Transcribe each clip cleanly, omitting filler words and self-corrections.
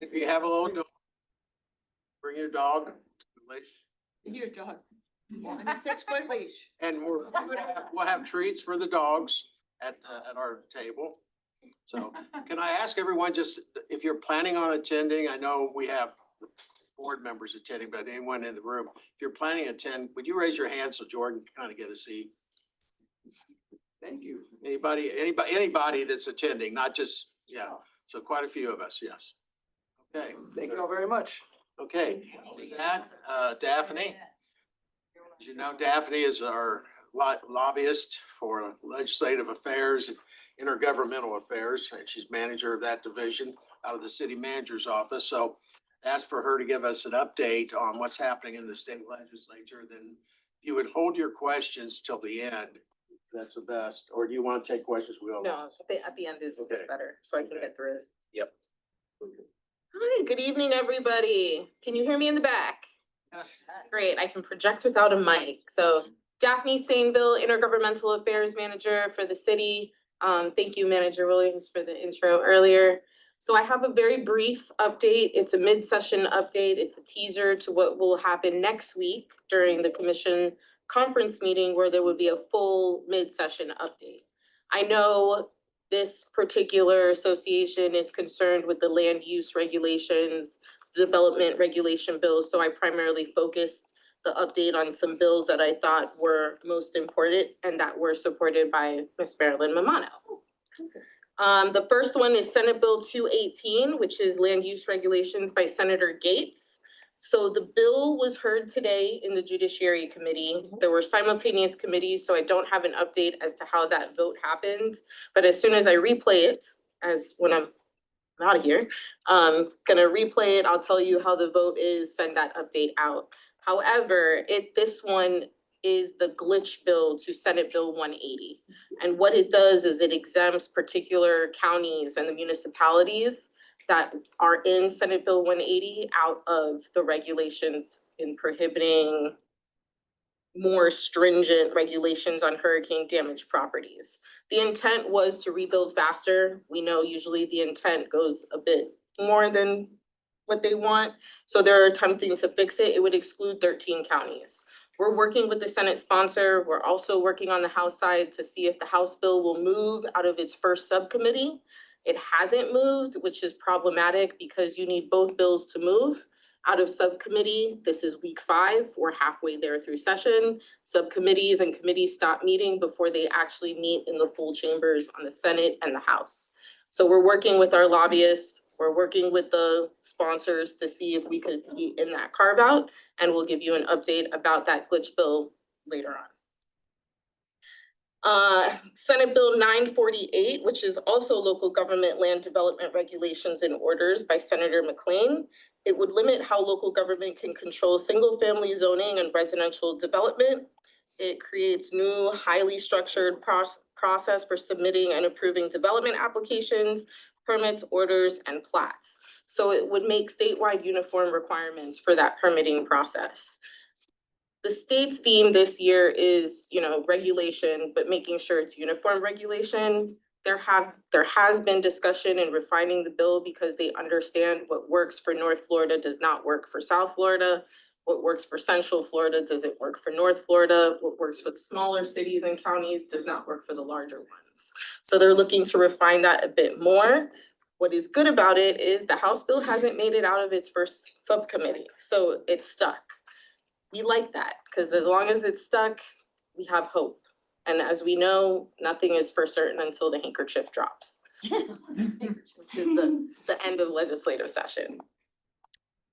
If you have a little dog, bring your dog, leash, Your dog. On a 6-foot leash. and we'll have treats for the dogs at our table. So can I ask everyone, just if you're planning on attending, I know we have board members attending, but anyone in the room, if you're planning to attend, would you raise your hand so Jordan can kind of get a seat? Thank you. Anybody that's attending, not just, yeah, so quite a few of us, yes. Okay. Thank you all very much. Okay, with that, Daphne, as you know, Daphne is our lobbyist for legislative affairs and intergovernmental affairs, and she's manager of that division out of the city manager's office. So ask for her to give us an update on what's happening in the state legislature. Then if you would hold your questions till the end, that's the best. Or do you want to take questions? No, at the end is Okay. better, so I can get through it. Yep. Hi, good evening, everybody. Can you hear me in the back? Yes. Great, I can project without a mic. So Daphne Sainville, Intergovernmental Affairs Manager for the city. Thank you, Manager Williams, for the intro earlier. So I have a very brief update. It's a mid-session update. It's a teaser to what will happen next week during the commission conference meeting, where there would be a full mid-session update. I know this particular association is concerned with the land use regulations, development regulation bills, so I primarily focused the update on some bills that I thought were most important and that were supported by Ms. Marilyn Mamano. The first one is Senate Bill 218, which is land use regulations by Senator Gates. So the bill was heard today in the Judiciary Committee. There were simultaneous committees, so I don't have an update as to how that vote happened. But as soon as I replay it, as when I'm out of here, gonna replay it, I'll tell you how the vote is, send that update out. However, this one is the glitch bill to Senate Bill 180. And what it does is it exempts particular counties and the municipalities that are in Senate Bill 180 out of the regulations in prohibiting more stringent regulations on hurricane damaged properties. The intent was to rebuild faster. We know usually the intent goes a bit more than what they want. So they're attempting to fix it. It would exclude 13 counties. We're working with the Senate sponsor. We're also working on the House side to see if the House bill will move out of its first subcommittee. It hasn't moved, which is problematic because you need both bills to move out of subcommittee. This is week 5. We're halfway there through session. Subcommittees and committees stop meeting before they actually meet in the full chambers on the Senate and the House. So we're working with our lobbyists. We're working with the sponsors to see if we could be in that carve out, and we'll give you an update about that glitch bill later on. Senate Bill 948, which is also local government land development regulations and orders by Senator McLean. It would limit how local government can control single-family zoning and residential development. It creates new highly structured process for submitting and approving development applications, permits, orders, and plats. So it would make statewide uniform requirements for that permitting process. The state's theme this year is, regulation, but making sure it's uniform regulation. There has been discussion in refining the bill because they understand what works for North Florida does not work for South Florida. What works for Central Florida doesn't work for North Florida. What works for the smaller cities and counties does not work for the larger ones. So they're looking to refine that a bit more. What is good about it is the House bill hasn't made it out of its first subcommittee, so it's stuck. We like that, because as long as it's stuck, we have hope. And as we know, nothing is for certain until the handkerchief drops, which is the end of legislative session.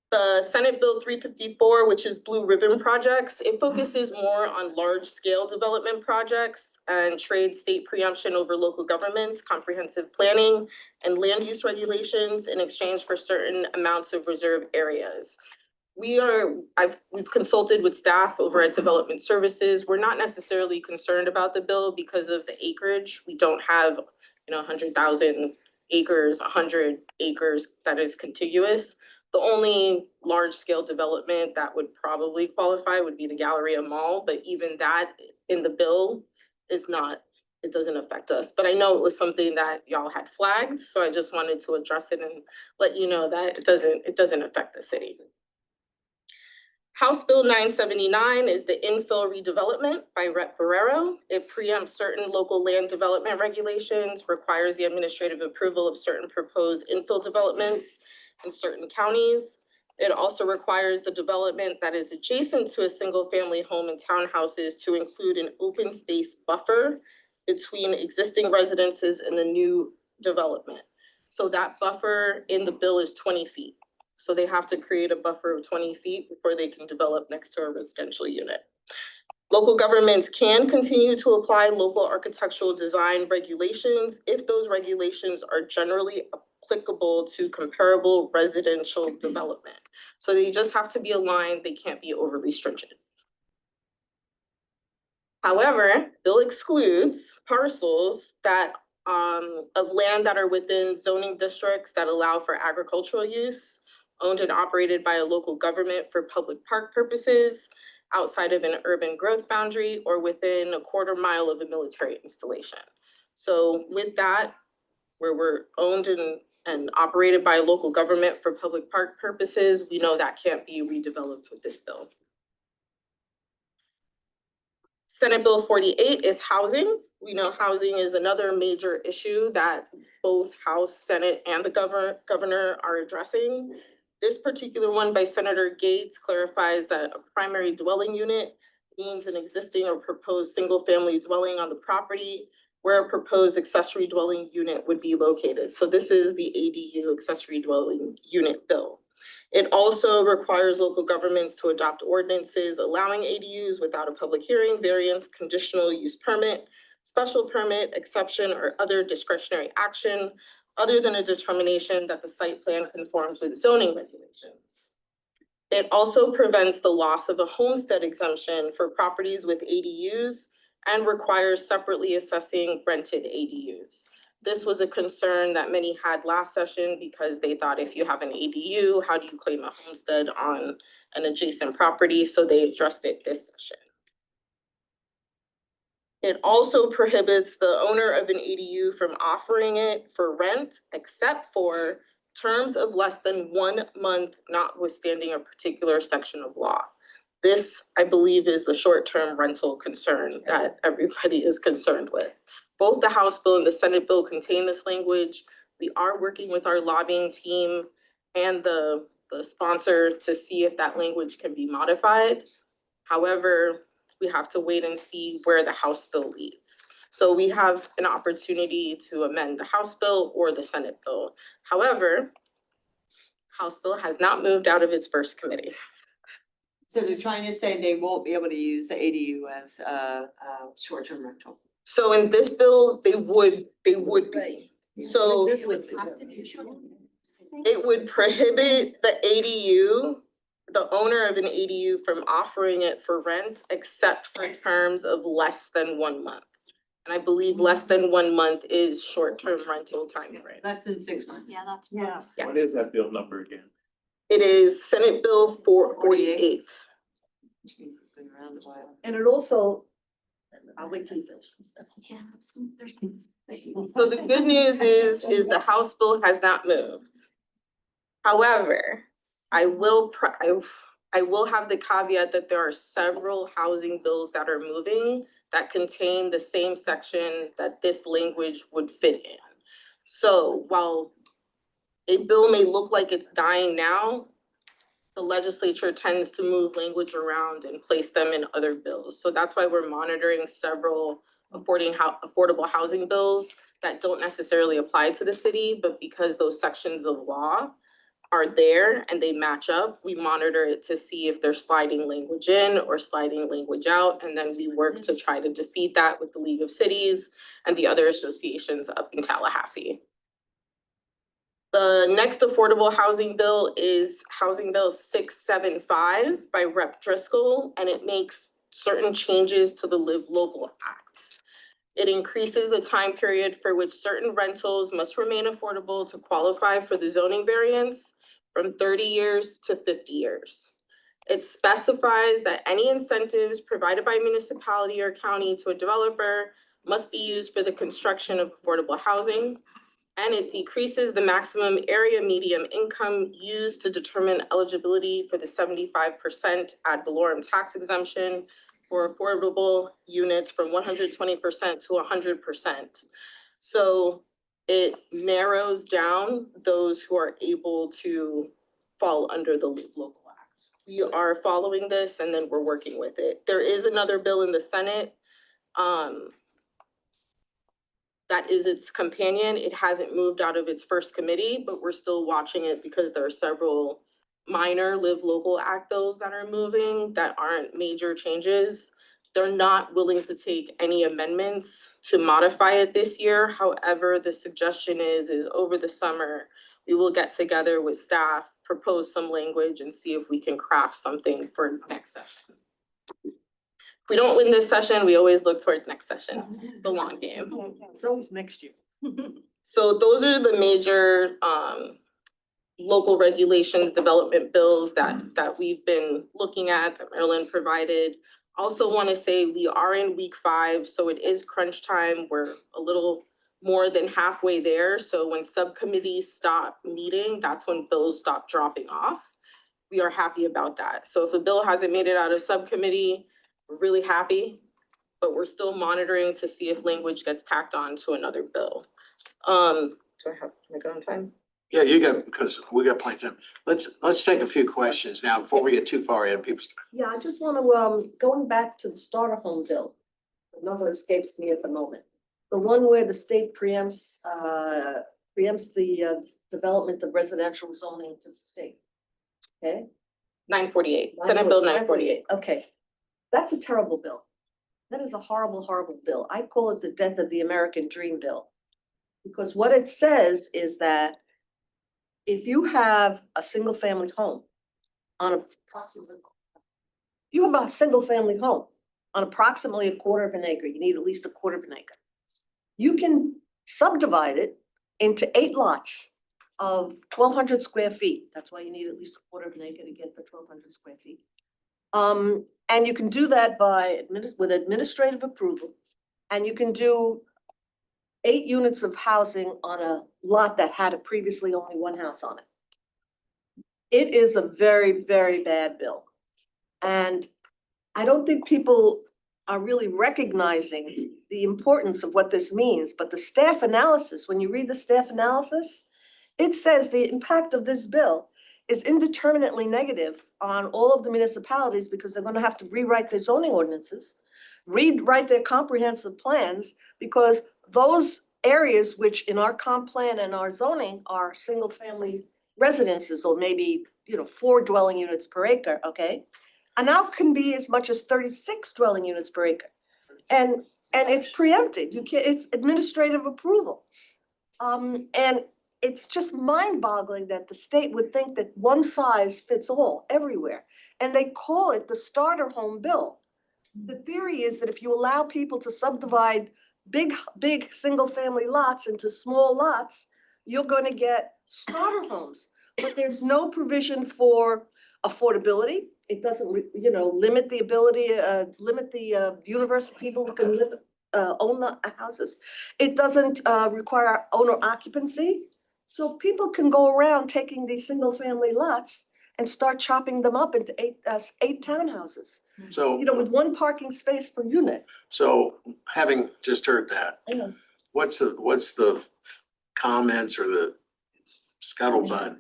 The Senate Bill 354, which is Blue Ribbon Projects, it focuses more on large-scale development projects and trades state preemption over local governments, comprehensive planning, and land use regulations in exchange for certain amounts of reserve areas. We've consulted with staff over at Development Services. We're not necessarily concerned about the bill because of the acreage. We don't have, 100,000 acres, 100 acres that is contiguous. The only large scale development that would probably qualify would be the Galleria Mall, but even that in the bill is not it doesn't affect us. But I know it was something that y'all had flagged, so I just wanted to address it and let you know that it doesn't affect the city. House Bill 979 is the infill redevelopment by Rep. Barrero. It preempts certain local land development regulations, requires the administrative approval of certain proposed infill developments in certain counties. It also requires the development that is adjacent to a single-family home and townhouses to include an open space buffer between existing residences and the new development. So that buffer in the bill is 20 feet. So they have to create a buffer of 20 feet before they can develop next to a residential unit. Local governments can continue to apply local architectural design regulations if those regulations are generally applicable to comparable residential development. So they just have to be aligned, they can't be overly stringent. However, bill excludes parcels that of land that are within zoning districts that allow for agricultural use, owned and operated by a local government for public park purposes, outside of an urban growth boundary, or within a quarter mile of a military installation. So with that, where we're owned and operated by a local government for public park purposes, we know that can't be redeveloped with this bill. Senate Bill 48 is housing. We know housing is another major issue that both House, Senate, and the governor are addressing. This particular one by Senator Gates clarifies that a primary dwelling unit means an existing or proposed single-family dwelling on the property where a proposed accessory dwelling unit would be located. So this is the ADU, accessory dwelling unit bill. It also requires local governments to adopt ordinances allowing ADUs without a public hearing, variance, conditional use permit, special permit, exception, or other discretionary action other than a determination that the site plan conforms with zoning regulations. It also prevents the loss of a homestead exemption for properties with ADUs and requires separately assessing rented ADUs. This was a concern that many had last session because they thought if you have an ADU, how do you claim a homestead on an adjacent property? So they addressed it this session. It also prohibits the owner of an ADU from offering it for rent, except for terms of less than 1 month, notwithstanding a particular section of law. This, I believe, is the short-term rental concern that everybody is concerned with. Both the House bill and the Senate bill contain this language. We are working with our lobbying team and the sponsor to see if that language can be modified. However, we have to wait and see where the House bill leads. So we have an opportunity to amend the House bill or the Senate bill. However, House bill has not moved out of its first committee. So they're trying to say they won't be able to use the ADU as a short-term rental. So in this bill, they would be. So This would have to be short. it would prohibit the ADU, the owner of an ADU, from offering it for rent except for terms of less than 1 month. And I believe less than 1 month is short-term rental timeframe. Less than 6 months. Yeah, that's. Yeah. Yeah. What is that bill number again? It is Senate Bill 48. Which means it's been around a while. And it also, I'll wait till you finish. Yeah, there's. So the good news is the House bill has not moved. However, I will have the caveat that there are several housing bills that are moving that contain the same section that this language would fit in. So while a bill may look like it's dying now, the legislature tends to move language around and place them in other bills. So that's why we're monitoring several affordable housing bills that don't necessarily apply to the city, but because those sections of law are there and they match up, we monitor it to see if they're sliding language in or sliding language out. And then we work to try to defeat that with the League of Cities and the other associations up in Tallahassee. The next affordable housing bill is Housing Bill 675 by Rep. Driscoll, and it makes certain changes to the Live Local Act. It increases the time period for which certain rentals must remain affordable to qualify for the zoning variance from 30 years to 50 years. It specifies that any incentives provided by municipality or county to a developer must be used for the construction of affordable housing. And it decreases the maximum area median income used to determine eligibility for the 75% ad valorem tax exemption for affordable units from 120% to 100%. So it narrows down those who are able to fall under the Live Local Act. We are following this and then we're working with it. There is another bill in the Senate. That is its companion. It hasn't moved out of its first committee, but we're still watching it because there are several minor Live Local Act bills that are moving that aren't major changes. They're not willing to take any amendments to modify it this year. However, the suggestion is over the summer, we will get together with staff, propose some language and see if we can craft something for next session. If we don't win this session, we always look towards next session, the long game. It's always next year. So those are the major local regulations, development bills that we've been looking at, that Marilyn provided. Also want to say we are in week 5, so it is crunch time. We're a little more than halfway there. So when subcommittees stop meeting, that's when bills stop dropping off. We are happy about that. So if a bill hasn't made it out of subcommittee, we're really happy, but we're still monitoring to see if language gets tacked on to another bill. Do am I good on time? Yeah, you got, because we got plenty of time. Let's take a few questions now before we get too far in. People. Yeah, I just want to, going back to the starter home bill, the number escapes me at the moment. The one where the state preempts the development of residential zoning to the state. Okay? 948, Senate Bill 948. Okay, that's a terrible bill. That is a horrible, horrible bill. I call it the death of the American dream bill. Because what it says is that if you have a single family home on approximately, a quarter of an acre, you need at least a quarter of an acre. You can subdivide it into 8 lots of 1,200 square feet. That's why you need at least a quarter of an acre to get the 1,200 square feet. And you can do that with administrative approval, and you can do 8 units of housing on a lot that had previously only 1 house on it. It is a very, very bad bill. And I don't think people are really recognizing the importance of what this means, but the staff analysis, when you read the staff analysis, it says the impact of this bill is indeterminately negative on all of the municipalities because they're gonna have to rewrite their zoning ordinances, rewrite their comprehensive plans, because those areas which in our comp plan and our zoning are single family residences, or maybe, 4 dwelling units per acre, okay? And now can be as much as 36 dwelling units per acre. And it's preempted, it's administrative approval. And it's just mind-boggling that the state would think that one size fits all everywhere. And they call it the starter home bill. The theory is that if you allow people to subdivide big single family lots into small lots, you're gonna get starter homes. But there's no provision for affordability. It doesn't, limit the ability, limit the universe of people who can own the houses. It doesn't require owner occupancy. So people can go around taking these single family lots and start chopping them up into 8 townhouses. So, With 1 parking space per unit. so having just heard that, Yeah. what's the comments or the scuttlebutt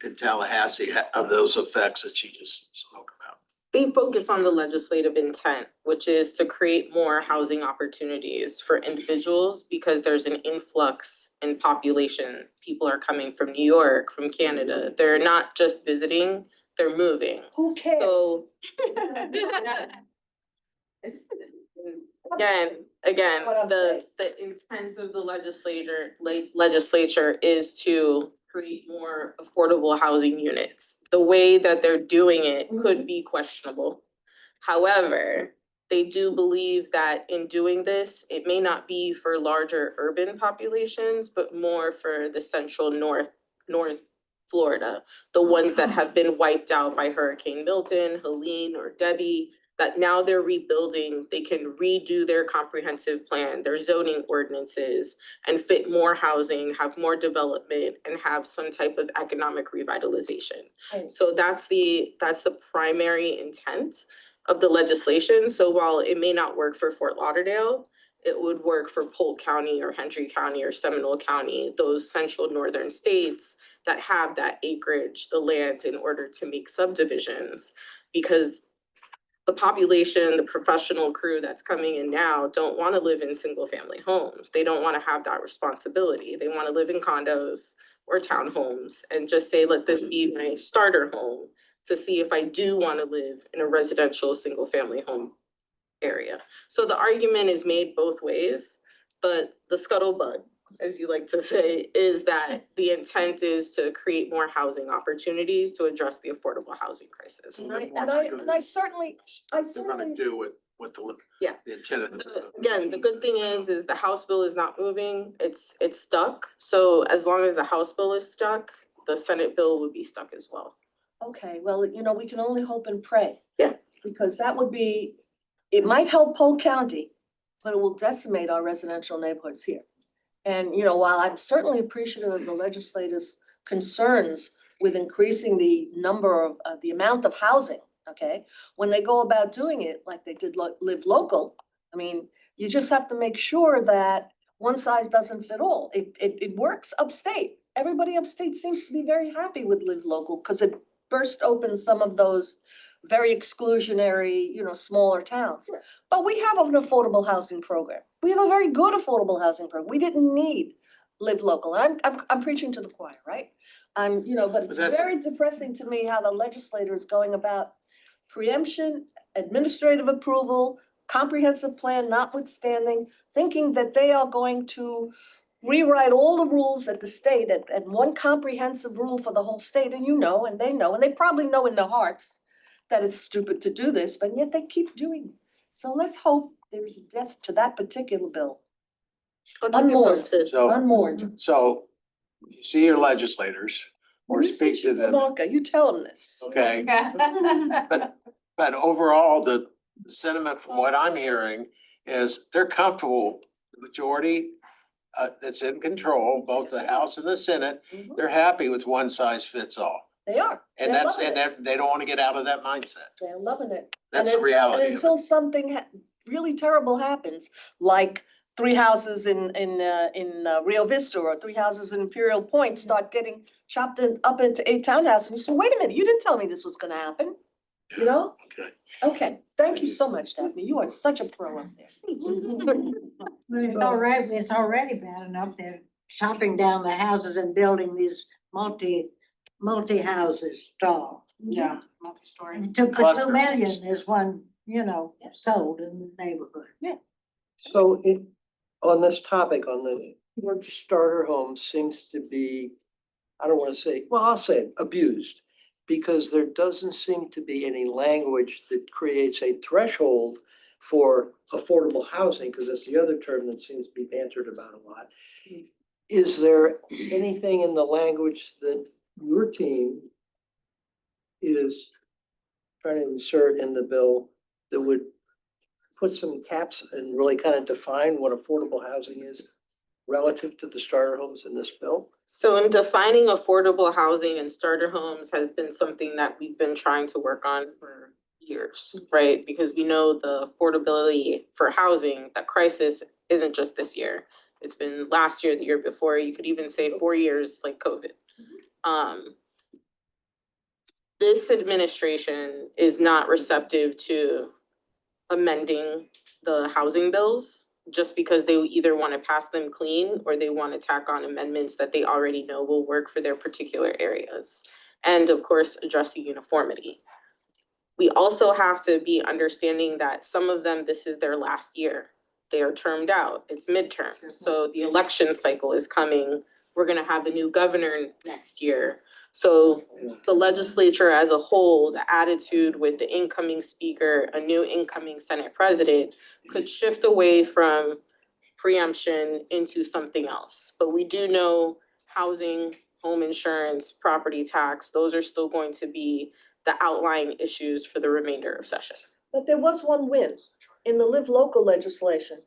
in Tallahassee of those effects that you just spoke about? They focus on the legislative intent, which is to create more housing opportunities for individuals because there's an influx in population. People are coming from New York, from Canada. They're not just visiting, they're moving. Who cares? So again, What I'm the intent of the legislature is to create more affordable housing units. The way that they're doing it could be questionable. However, they do believe that in doing this, it may not be for larger urban populations, but more for the central north Florida, the ones that have been wiped out by Hurricane Milton, Helene, or Debbie. that now they're rebuilding, they can redo their comprehensive plan, their zoning ordinances, and fit more housing, have more development, and have some type of economic revitalization. Right. So that's the primary intent of the legislation. So while it may not work for Fort Lauderdale, it would work for Polk County or Hendry County or Seminole County, those central northern states that have that acreage, the land in order to make subdivisions. Because the population, the professional crew that's coming in now don't want to live in single family homes. They don't want to have that responsibility. They want to live in condos or townhomes and just say, let this be my starter home to see if I do want to live in a residential single family home area. So the argument is made both ways, but the scuttlebutt, as you like to say, is that the intent is to create more housing opportunities to address the affordable housing crisis. And I certainly, They're gonna do what Yeah. the intent of the. Again, the good thing is the House bill is not moving, it's stuck. So as long as the House bill is stuck, the Senate bill would be stuck as well. okay, well, you know, we can only hope and pray. Yeah. Because that would be, it might help Polk County, but it will decimate our residential neighborhoods here. And, you know, while I'm certainly appreciative of the legislators' concerns with increasing the number of, the amount of housing, okay? When they go about doing it, like they did Live Local, I mean, you just have to make sure that one size doesn't fit all. It works upstate. Everybody upstate seems to be very happy with Live Local because it burst open some of those very exclusionary, you know, smaller towns. Right. But we have an affordable housing program. We have a very good affordable housing program. We didn't need Live Local. And I'm preaching to the choir, right? You know, but it's that's- very depressing to me how the legislator is going about preemption, administrative approval, comprehensive plan notwithstanding, thinking that they are going to rewrite all the rules at the state and one comprehensive rule for the whole state, and you know, and they probably know in their hearts that it's stupid to do this, but yet they keep doing it. So let's hope there's a death to that particular bill. Unmourned, So, unmourned. so you see your legislators or You speak to them, Lamarca, you tell them this. okay? But overall, the sentiment from what I'm hearing is they're comfortable, the majority that's in control, both the House and the Senate, Mhm. they're happy with one size fits all. They are. And They're that's, loving and it. they don't want to get out of that mindset. They're loving it. That's And the reality And of until it. something really terrible happens, like 3 houses in Rio Vista or 3 houses in Imperial Point start getting chopped up into 8 townhouses, and you say, wait a minute, you didn't tell me this was gonna happen, you know? Okay. Okay, thank you so much, Daphne. You are such a pro up there. It's already bad enough they're chopping down the houses and building these multi-houses tall. Yeah, multi-story. It took for Clusters. 2 million is one, you know, Yes. sold in the neighborhood. So on this topic, on the word starter home seems to be, I don't wanna say, well, I'll say it, abused. Because there doesn't seem to be any language that creates a threshold for affordable housing, because that's the other term that seems to be bantered about a lot. Is there anything in the language that your team is trying to insert in the bill that would put some caps and really kind of define what affordable housing is relative to the starter homes in this bill? So in defining affordable housing and starter homes has been something that we've been trying to work on for years, right? Because we know the affordability for housing, that crisis isn't just this year. It's been last year, the year before, you could even say 4 years like COVID. This administration is not receptive to amending the housing bills just because they either want to pass them clean or they want to tack on amendments that they already know will work for their particular areas. And of course, address the uniformity. We also have to be understanding that some of them, this is their last year. They are termed out, it's midterm, so the election cycle is coming. We're gonna have a new governor next year. So the legislature as a whole, the attitude with the incoming speaker, a new incoming Senate president could shift away from preemption into something else. But we do know housing, home insurance, property tax, those are still going to be the outlying issues for the remainder of session. But there was one win. In the live local legislation,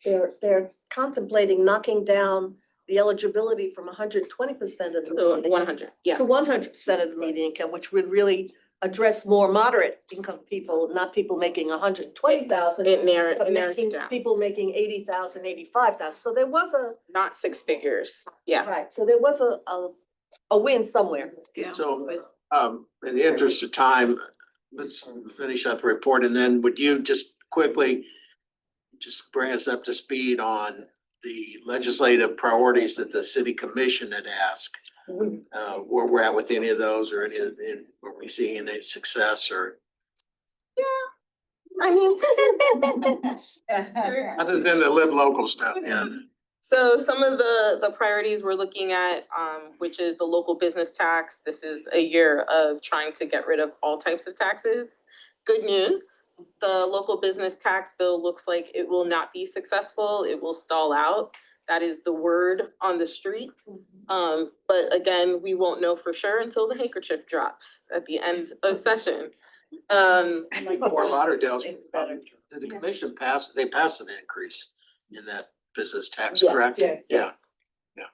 they're contemplating knocking down the eligibility from 120% of the So median 100, yeah. to 100% of the median income, which would really address more moderate income people, not people making 120,000. It narrows But it making down, people making 80,000, 85,000. So there was a, not six figures, yeah. right, so there was a win somewhere. So, in the interest of time, let's finish up the report and then would you just quickly just bring us up to speed on the legislative priorities that the city commission had asked? Where we're at with any of those or any of, were we seeing any success or I mean. other than the live local stuff, yeah. So some of the priorities we're looking at, which is the local business tax. This is a year of trying to get rid of all types of taxes. Good news, the local business tax bill looks like it will not be successful. It will stall out. That is the word on the street. But again, we won't know for sure until the handkerchief drops at the end of session. Fort Lauderdale, did the commission pass, they passed an increase in that business tax, Yes, correct? yes, Yeah. yes. Yeah.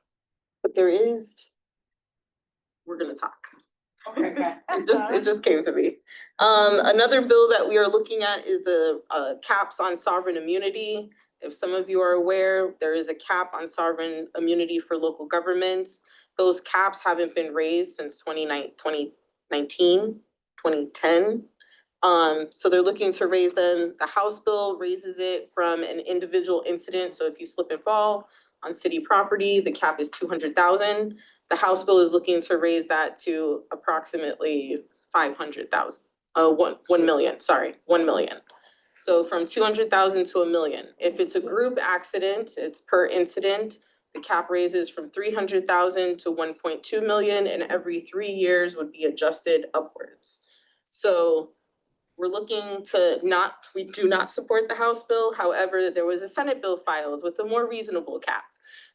But there is, we're gonna talk. It just came to me. Another bill that we are looking at is the caps on sovereign immunity. If some of you are aware, there is a cap on sovereign immunity for local governments. Those caps haven't been raised since 2019, 2010. So they're looking to raise them. The House bill raises it from an individual incident. So if you slip and fall on city property, the cap is 200,000. The House bill is looking to raise that to approximately 500,000, 1 million, sorry, 1 million. So from 200,000 to 1 million. If it's a group accident, it's per incident. The cap raises from 300,000 to 1.2 million, and every 3 years would be adjusted upwards. So we're looking to we do not support the House bill. However, there was a Senate bill filed with a more reasonable cap.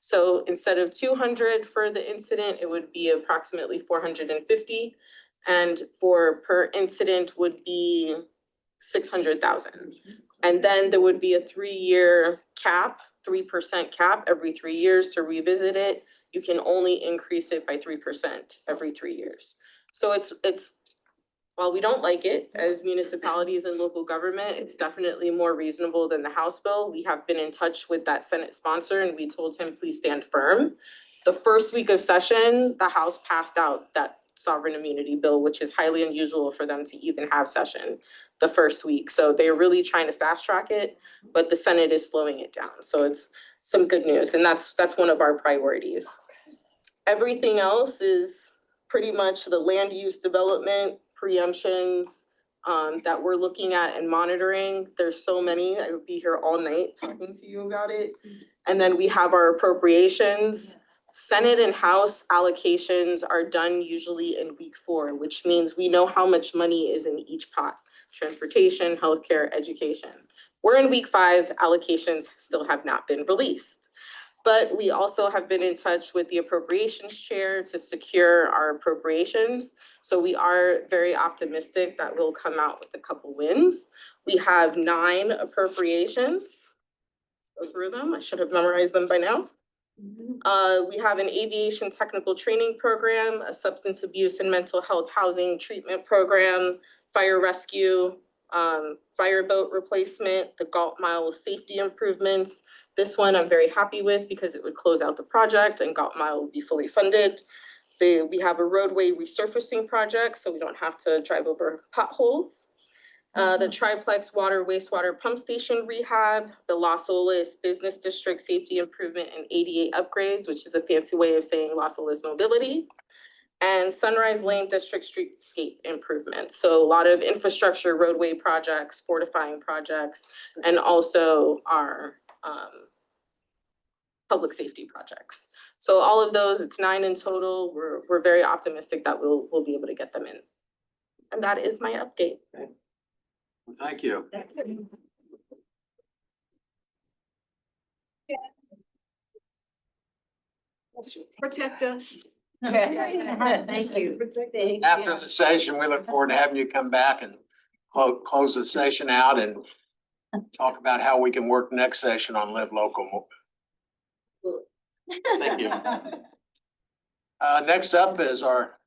So instead of 200 for the incident, it would be approximately 450. And for per incident would be 600,000. And then there would be a 3-year cap, 3% cap every 3 years to revisit it. You can only increase it by 3% every 3 years. So it's while we don't like it as municipalities and local government, it's definitely more reasonable than the House bill. We have been in touch with that Senate sponsor and we told him, please stand firm. The first week of session, the House passed out that sovereign immunity bill, which is highly unusual for them to even have session the first week. So they're really trying to fast track it, but the Senate is slowing it down. So it's some good news, and that's one of our priorities. Everything else is pretty much the land use development, preemptions, that we're looking at and monitoring. There's so many, I would be here all night talking to you about it. And then we have our appropriations. Senate and House allocations are done usually in week 4, which means we know how much money is in each pot. Transportation, healthcare, education. We're in week 5, allocations still have not been released. But we also have been in touch with the appropriations chair to secure our appropriations. So we are very optimistic that we'll come out with a couple wins. We have 9 appropriations. Go through them, I should have memorized them by now. We have an aviation technical training program, a substance abuse and mental health housing treatment program, fire rescue, fireboat replacement, the Galt Mile safety improvements. This one I'm very happy with because it would close out the project and Galt Mile will be fully funded. We have a roadway resurfacing project, so we don't have to drive over potholes. The triplex water wastewater pump station rehab, the Las Olas Business District Safety Improvement and ADA upgrades, which is a fancy way of saying Las Olas Mobility. And Sunrise Lane District Streetscape improvements. So a lot of infrastructure, roadway projects, fortifying projects, and also our public safety projects. So all of those, it's 9 in total. We're very optimistic that we'll be able to get them in. And that is my update. Well, thank you. Protect us. Thank you. Protect us. After the session, we look forward to having you come back and close the session out and talk about how we can work next session on Live Local. Thank you. Next up is our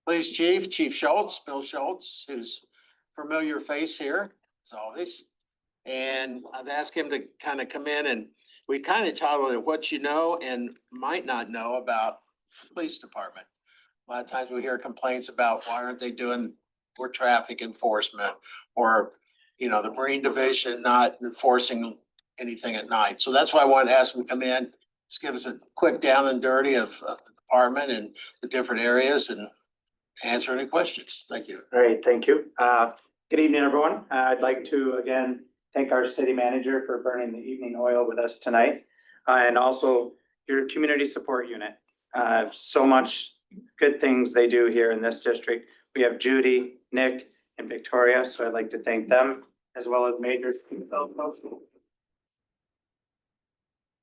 police chief, Chief Schultz, Bill Schultz, who's a familiar face here, as always. And I've asked him to kind of come in and we kind of titled it What You Know and Might Not Know About the Police Department. A lot of times we hear complaints about why aren't they doing more traffic enforcement or, you know, the Marine Division not enforcing anything at night. So that's why I wanted to ask him to come in, just give us a quick down and dirty of the department and the different areas and answer any questions. Thank you. Great, thank you. Good evening, everyone. I'd like to again thank our city manager for burning the evening oil with us tonight. And also your community support unit. So much good things they do here in this district. We have Judy, Nick, and Victoria, so I'd like to thank them as well as Major.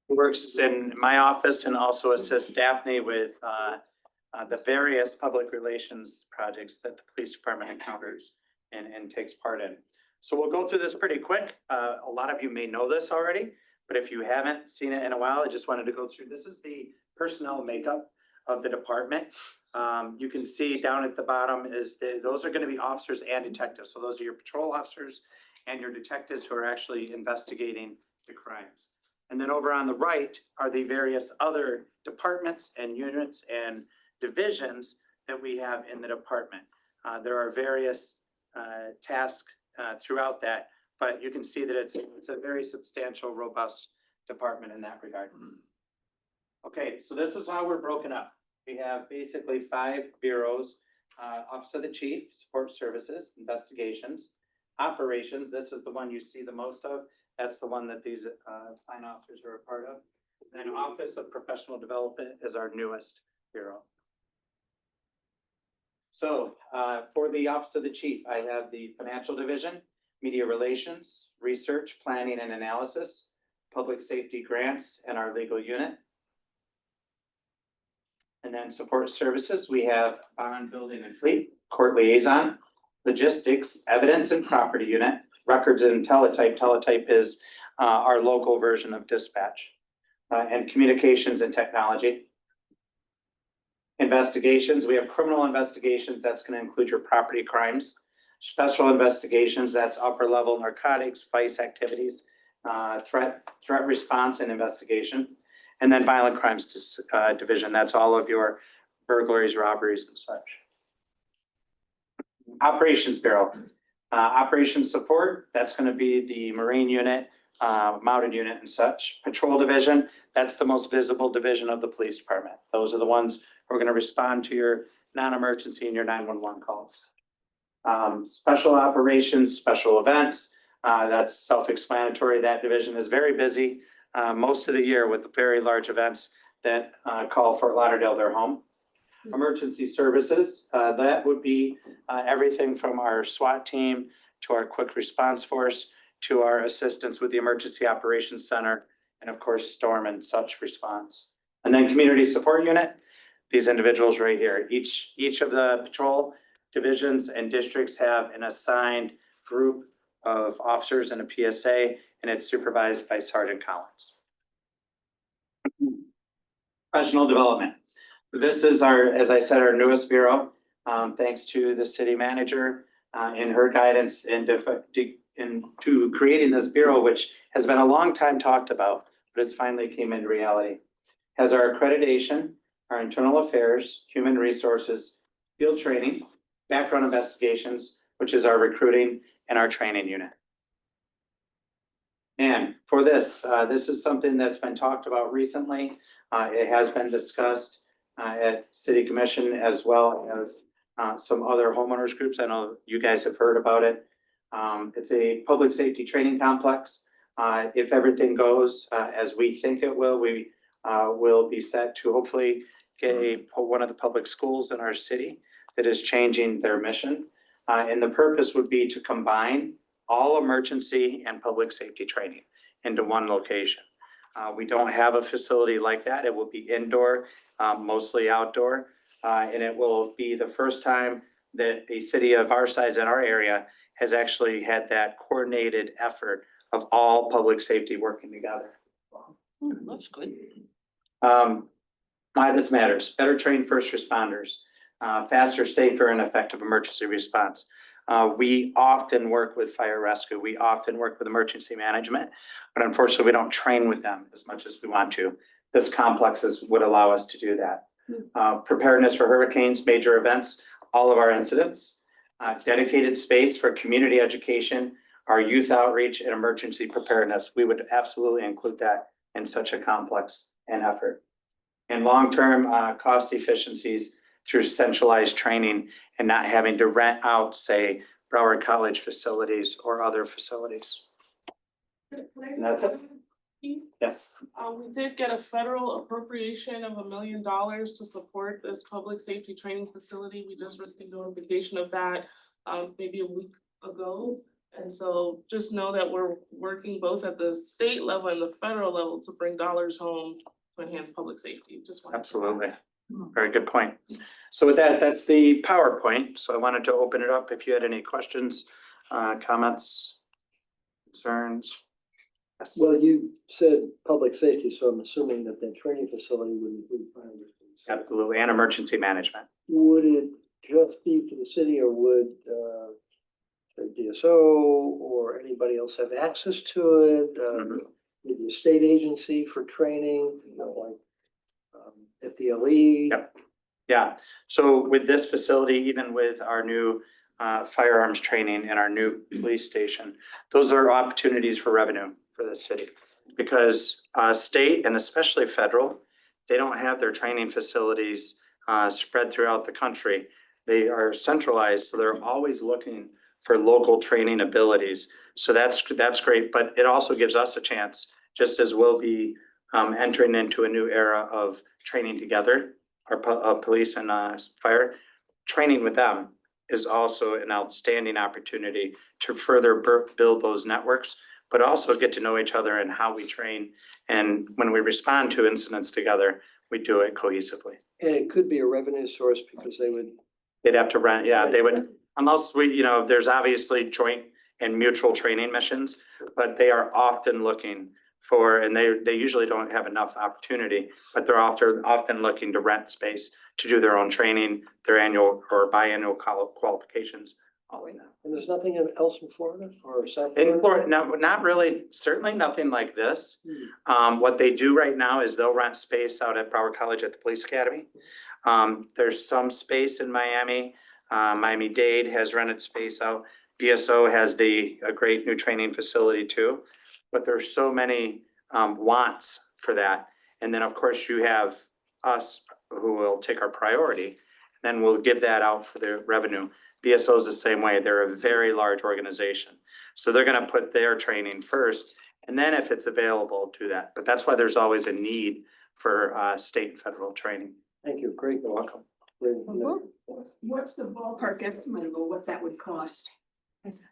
Who works in my office and also assists Daphne with the various public relations projects that the police department encounters and takes part in. So we'll go through this pretty quick. A lot of you may know this already, but if you haven't seen it in a while, I just wanted to go through. This is the personnel makeup of the department. You can see down at the bottom is those are going to be officers and detectives. So those are your patrol officers and your detectives who are actually investigating the crimes. And then over on the right are the various other departments and units and divisions that we have in the department. There are various tasks throughout that, but you can see that it's a very substantial, robust department in that regard. Okay, so this is how we're broken up. We have basically 5 bureaus: Office of the Chief, Support Services, Investigations, Operations. This is the one you see the most of. That's the one that these fine officers are a part of. And then Office of Professional Development is our newest bureau. So for the Office of the Chief, I have the Financial Division, Media Relations, Research, Planning and Analysis, Public Safety Grants, and our Legal Unit. And then Support Services, we have Bond, Building and Fleet, Court Liaison, Logistics, Evidence and Property Unit, Records and Teletype. Teletype is our local version of dispatch, and Communications and Technology. Investigations, we have Criminal Investigations, that's going to include your property crimes. Special Investigations, that's upper level narcotics, vice activities, threat response and investigation. And then Violent Crimes Division, that's all of your burglaries, robberies and such. Operations Bureau. Operations Support, that's going to be the Marine Unit, Mounted Unit and such. Patrol Division, that's the most visible division of the police department. Those are the ones who are going to respond to your non-emergency and your 911 calls. Special Operations, Special Events, that's self-explanatory. That division is very busy most of the year with very large events that call Fort Lauderdale their home. Emergency Services, that would be everything from our SWAT team to our quick response force to our assistance with the Emergency Operations Center and of course storm and such response. And then Community Support Unit, these individuals right here. Each of the patrol divisions and districts have an assigned group of officers in a PSA, and it's supervised by Sergeant Collins. Professional Development. This is our, as I said, our newest bureau. Thanks to the city manager and her guidance into creating this bureau, which has been a long time talked about, but it's finally came into reality. Has our accreditation, our internal affairs, human resources, field training, background investigations, which is our recruiting and our training unit. And for this, this is something that's been talked about recently. It has been discussed at City Commission as well as some other homeowners groups. I know you guys have heard about it. It's a public safety training complex. If everything goes as we think it will, we will be set to hopefully get one of the public schools in our city that is changing their mission. And the purpose would be to combine all emergency and public safety training into one location. We don't have a facility like that. It will be indoor, mostly outdoor. And it will be the first time that a city of our size in our area has actually had that coordinated effort of all public safety working together. That's good. Why this matters, better trained first responders, faster, safer, and effective emergency response. We often work with fire rescue, we often work with emergency management, but unfortunately, we don't train with them as much as we want to. This complex would allow us to do that. Preparedness for hurricanes, major events, all of our incidents, dedicated space for community education, our youth outreach and emergency preparedness. We would absolutely include that in such a complex and effort. And long-term cost efficiencies through centralized training and not having to rent out, say, Broward College facilities or other facilities. And that's it. Yes. We did get a federal appropriation of $1 million to support this public safety training facility. We just received notification of that maybe a week ago. And so just know that we're working both at the state level and the federal level to bring dollars home to enhance public safety. Just wanted to- Absolutely. Very good point. So with that, that's the PowerPoint. So I wanted to open it up if you had any questions, comments, concerns. Yes. Well, you said public safety, so I'm assuming that the training facility would include fire rescue. Absolutely, and emergency management. Would it just be for the city, or would the DSO or anybody else have access to it? Mhm. Maybe a state agency for training, like FDLE? Yep. Yeah, so with this facility, even with our new firearms training and our new police station, those are opportunities for revenue for the city. Because state and especially federal, they don't have their training facilities spread throughout the country. They are centralized, so they're always looking for local training abilities. So that's great, but it also gives us a chance, just as we'll be entering into a new era of training together, our police and fire, training with them is also an outstanding opportunity to further build those networks, but also get to know each other and how we train. And when we respond to incidents together, we do it cohesively. And it could be a revenue source because They'd have to rent, yeah, they would, unless we, there's obviously joint and mutual training missions, but they are often looking for, and they usually don't have enough opportunity, but they're often looking to rent space to do their own training, their annual or biannual qualifications, all of that. and there's nothing else in Florida or South In Florida? Florida, no, not really, certainly nothing like this. What they do right now is they'll rent space out at Broward College at the Police Academy. There's some space in Miami. Miami-Dade has rented space out. BSO has a great new training facility too. But there's so many wants for that. And then, of course, you have us who will take our priority. Then we'll give that out for their revenue. BSO is the same way. They're a very large organization. So they're gonna put their training first. And then if it's available, do that. But that's why there's always a need for state and federal training. Thank you, great. You're welcome. Great. What's the ballpark estimate of what that would cost?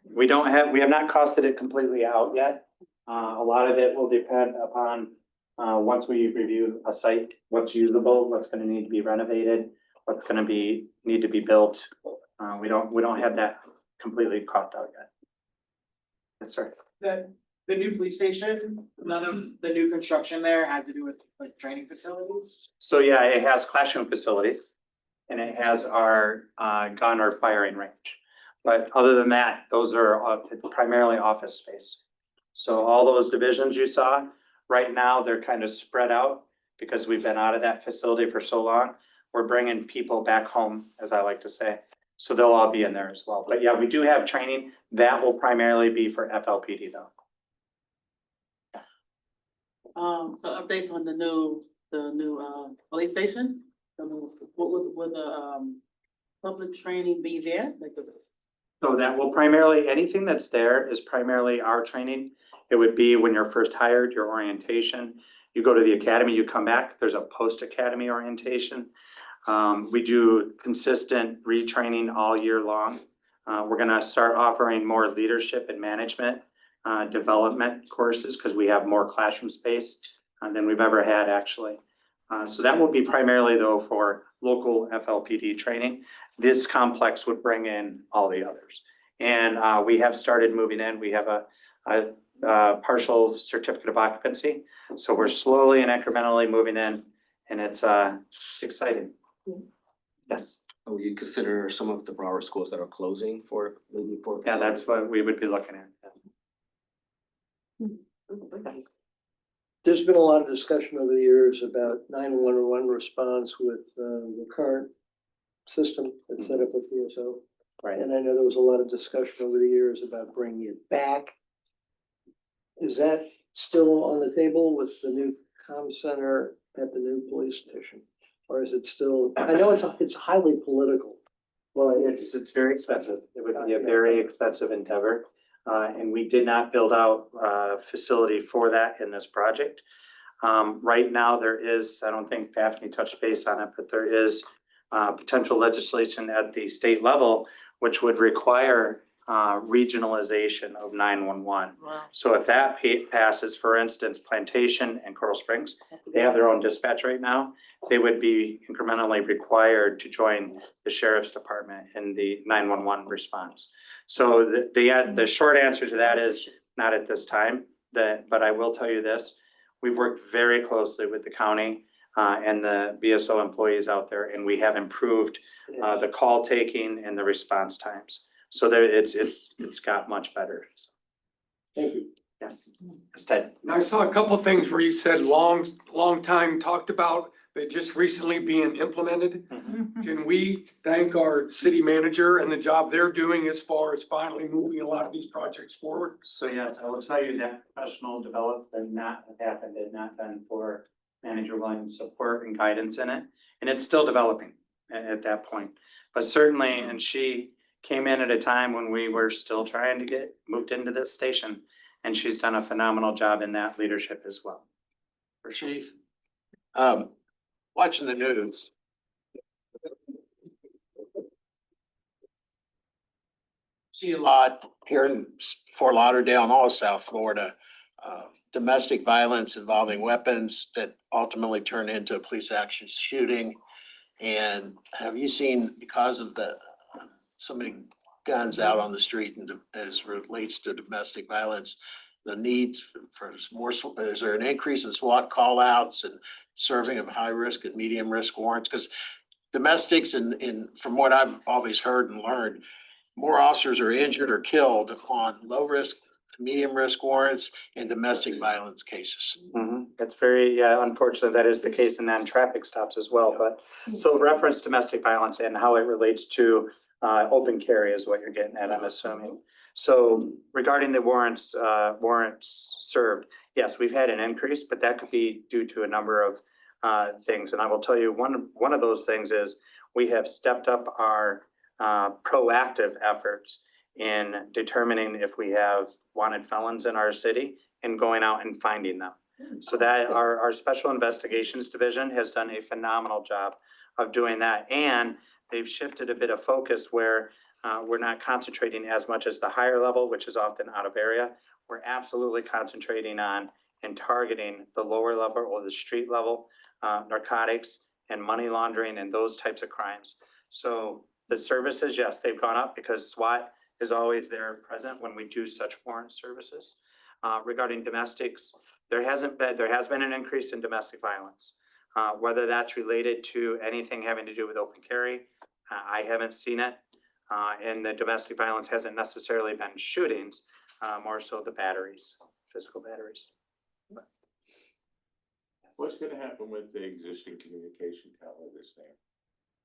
We have not costed it completely out yet. A lot of it will depend upon, once we review a site, what's usable, what's gonna need to be renovated, what's gonna need to be built. We don't have that completely carved out yet. Yes, sir. The new police station, none of the new construction there had to do with like training facilities? So yeah, it has classroom facilities and it has our gun or firing range. But other than that, those are primarily office space. So all those divisions you saw, right now, they're kind of spread out because we've been out of that facility for so long. We're bringing people back home, as I like to say. So they'll all be in there as well. But yeah, we do have training. That will primarily be for FLPD though. So updates on the new police station? What would the public training be there? Like the So that will primarily, anything that's there is primarily our training. It would be when you're first hired, your orientation. You go to the academy, you come back, there's a post-academy orientation. We do consistent retraining all year long. We're gonna start offering more leadership and management development courses because we have more classroom space than we've ever had actually. So that will be primarily though for local FLPD training. This complex would bring in all the others. And we have started moving in. We have a partial certificate of occupancy. So we're slowly and incrementally moving in, and it's exciting. Yes, Will you consider some of the Broward schools that are closing for maybe for? yeah, that's what we would be looking at. There's been a lot of discussion over the years about 911 response with the current system that's set up with VSO. Right. And I know there was a lot of discussion over the years about bringing it back. Is that still on the table with the new comm center at the new police station? Or is it still, I know it's highly political. Well, it's very expensive. It would be a very expensive endeavor. And we did not build out a facility for that in this project. Right now, there is, I don't think Daphne touched base on it, but there is potential legislation at the state level, which would require regionalization of 911. Wow. So if that passes, for instance, Plantation and Coral Springs, they have their own dispatch right now. They would be incrementally required to join the sheriff's department in the 911 response. So the short answer to that is not at this time. But I will tell you this, we've worked very closely with the county and the BSO employees out there, and we have improved the call taking and the response times. So there, it's got much better. Thank you. Yes, it's Ted. I saw a couple of things where you said long time talked about, but just recently being implemented. Can we thank our city manager and the job they're doing as far as finally moving a lot of these projects forward? So yes, I will tell you that professional development not happened, did not done for Manager Williams' support and guidance in it. And it's still developing at that point. But certainly, and she came in at a time when we were still trying to get moved into this station. And she's done a phenomenal job in that leadership as well. Chief, watching the news. See a lot here in Fort Lauderdale and all of South Florida, domestic violence involving weapons that ultimately turn into a police action shooting. And have you seen, because of the so many guns out on the street and as relates to domestic violence, the needs for more, is there an increase in SWAT call outs and serving of high risk and medium risk warrants? Because domestics and from what I've always heard and learned, more officers are injured or killed on low risk to medium risk warrants and domestic violence cases. That's very, unfortunate. That is the case in non-traffic stops as well. But so reference domestic violence and how it relates to open carry is what you're getting at, I'm assuming. So regarding the warrants served, yes, we've had an increase, but that could be due to a number of things. And I will tell you, one of those things is we have stepped up our proactive efforts in determining if we have wanted felons in our city and going out and finding them. So that our special investigations division has done a phenomenal job of doing that. And they've shifted a bit of focus where we're not concentrating as much as the higher level, which is often out of area. We're absolutely concentrating on and targeting the lower level or the street level narcotics and money laundering and those types of crimes. So the services, yes, they've gone up because SWAT is always there present when we do such warrant services. Regarding domestics, there has been an increase in domestic violence. Whether that's related to anything having to do with open carry, I haven't seen it. And the domestic violence hasn't necessarily been shootings, more so the batteries, physical batteries. What's gonna happen with the existing communication tower that's there?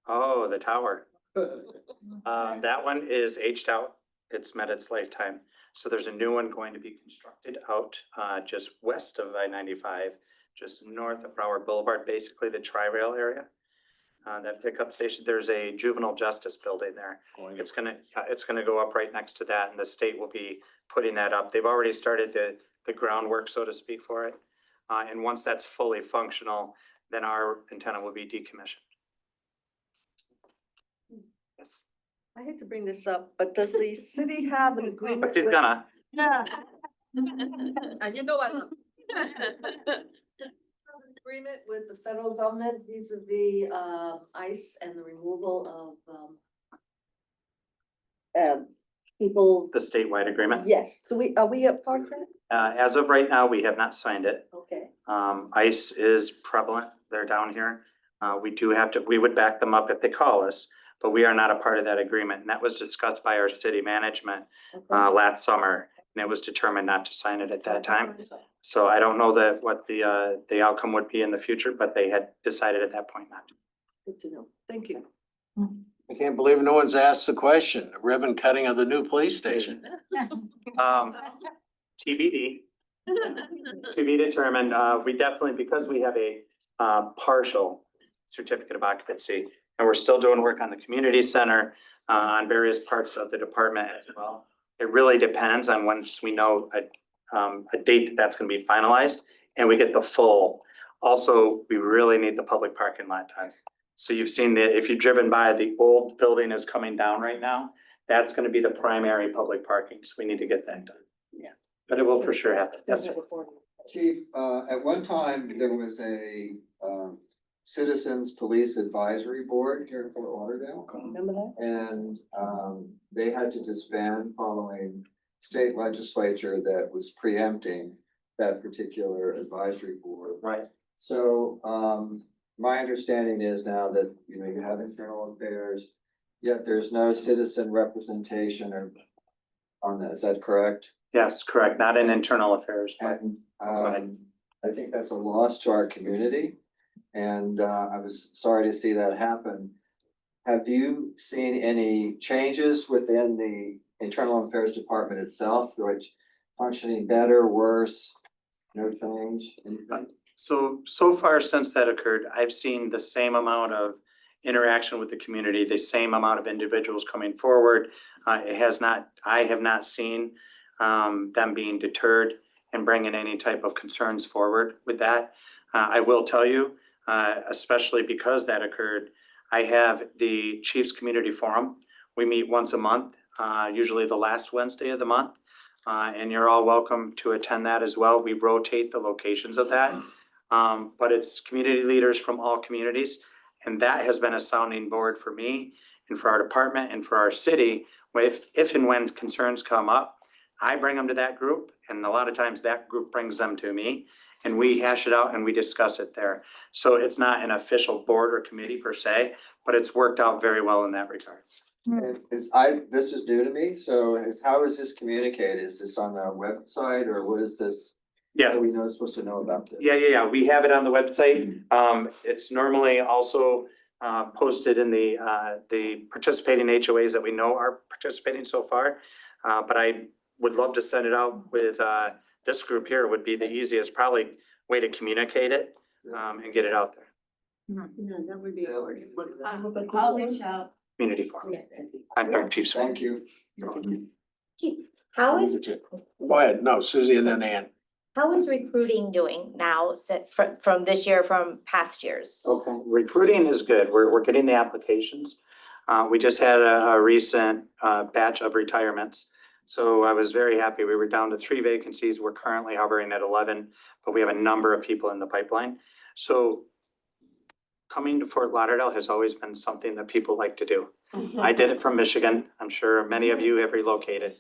Oh, the tower. That one is aged out. It's met its lifetime. So there's a new one going to be constructed out just west of I-95, just north of Broward Boulevard, basically the Tri-Rail area. That pickup station, there's a juvenile justice building there. It's gonna go up right next to that, and the state will be putting that up. They've already started the groundwork, so to speak, for it. And once that's fully functional, then our antenna will be decommissioned. Yes. I hate to bring this up, but does the city have an agreement? But she's with- gonna. Yeah. And you know I love. agreement with the federal government vis-a-vis ICE and the removal of people, The statewide agreement. yes, are we a part of that? As of right now, we have not signed it. Okay. ICE is prevalent. They're down here. We would back them up if they call us, but we are not a part of that agreement. And that was discussed by our city management last summer, and it was determined not to sign it at that time. So I don't know what the outcome would be in the future, but they had decided at that point not to. Good to know. Thank you. I can't believe no one's asked the question, ribbon cutting of the new police station. TBD. To be determined. We definitely, because we have a partial certificate of occupancy, and we're still doing work on the community center, on various parts of the department as well. It really depends on once we know a date that's gonna be finalized and we get the full. Also, we really need the public parking lot done. So you've seen if you've driven by, the old building is coming down right now. That's gonna be the primary public parking, so we need to get that done. Yeah. But it will for sure happen. Yes, sir. Chief, at one time, there was a Citizens Police Advisory Board here in Fort Lauderdale. Remember that? And they had to disband following state legislature that was preempting that particular advisory board. Right. So my understanding is now that, you know, you have internal affairs, yet there's no citizen representation or on that. Is that correct? Yes, correct. Not in internal affairs, but And ahead. I think that's a loss to our community. And I was sorry to see that happen. Have you seen any changes within the Internal Affairs Department itself, which functioning better, worse, no change, anything? So far since that occurred, I've seen the same amount of interaction with the community, the same amount of individuals coming forward. I have not seen them being deterred and bringing any type of concerns forward with that. I will tell you, especially because that occurred, I have the Chiefs Community Forum. We meet once a month, usually the last Wednesday of the month. And you're all welcome to attend that as well. We rotate the locations of that. But it's community leaders from all communities. And that has been a sounding board for me and for our department and for our city. If and when concerns come up, I bring them to that group, and a lot of times that group brings them to me, and we hash it out and we discuss it there. So it's not an official board or committee per se, but it's worked out very well in that regard. And this is new to me, so how is this communicated? Is this on the website or what is this? Yeah. How are we supposed to know about this? Yeah. We have it on the website. It's normally also posted in the participating HOAs that we know are participating so far. But I would love to send it out with this group here. Would be the easiest probably way to communicate it and get it out there. Yeah, that would be. I'll reach out. Community forum. I'm Dark Chief. Thank you. How is, Go ahead. No, Susie and then Ann. how is recruiting doing now from this year, from past years? Okay, recruiting is good. We're getting the applications. We just had a recent batch of retirements. So I was very happy. We were down to 3 vacancies. We're currently hovering at 11, but we have a number of people in the pipeline. So coming to Fort Lauderdale has always been something that people like to do. I did it from Michigan. I'm sure many of you have relocated.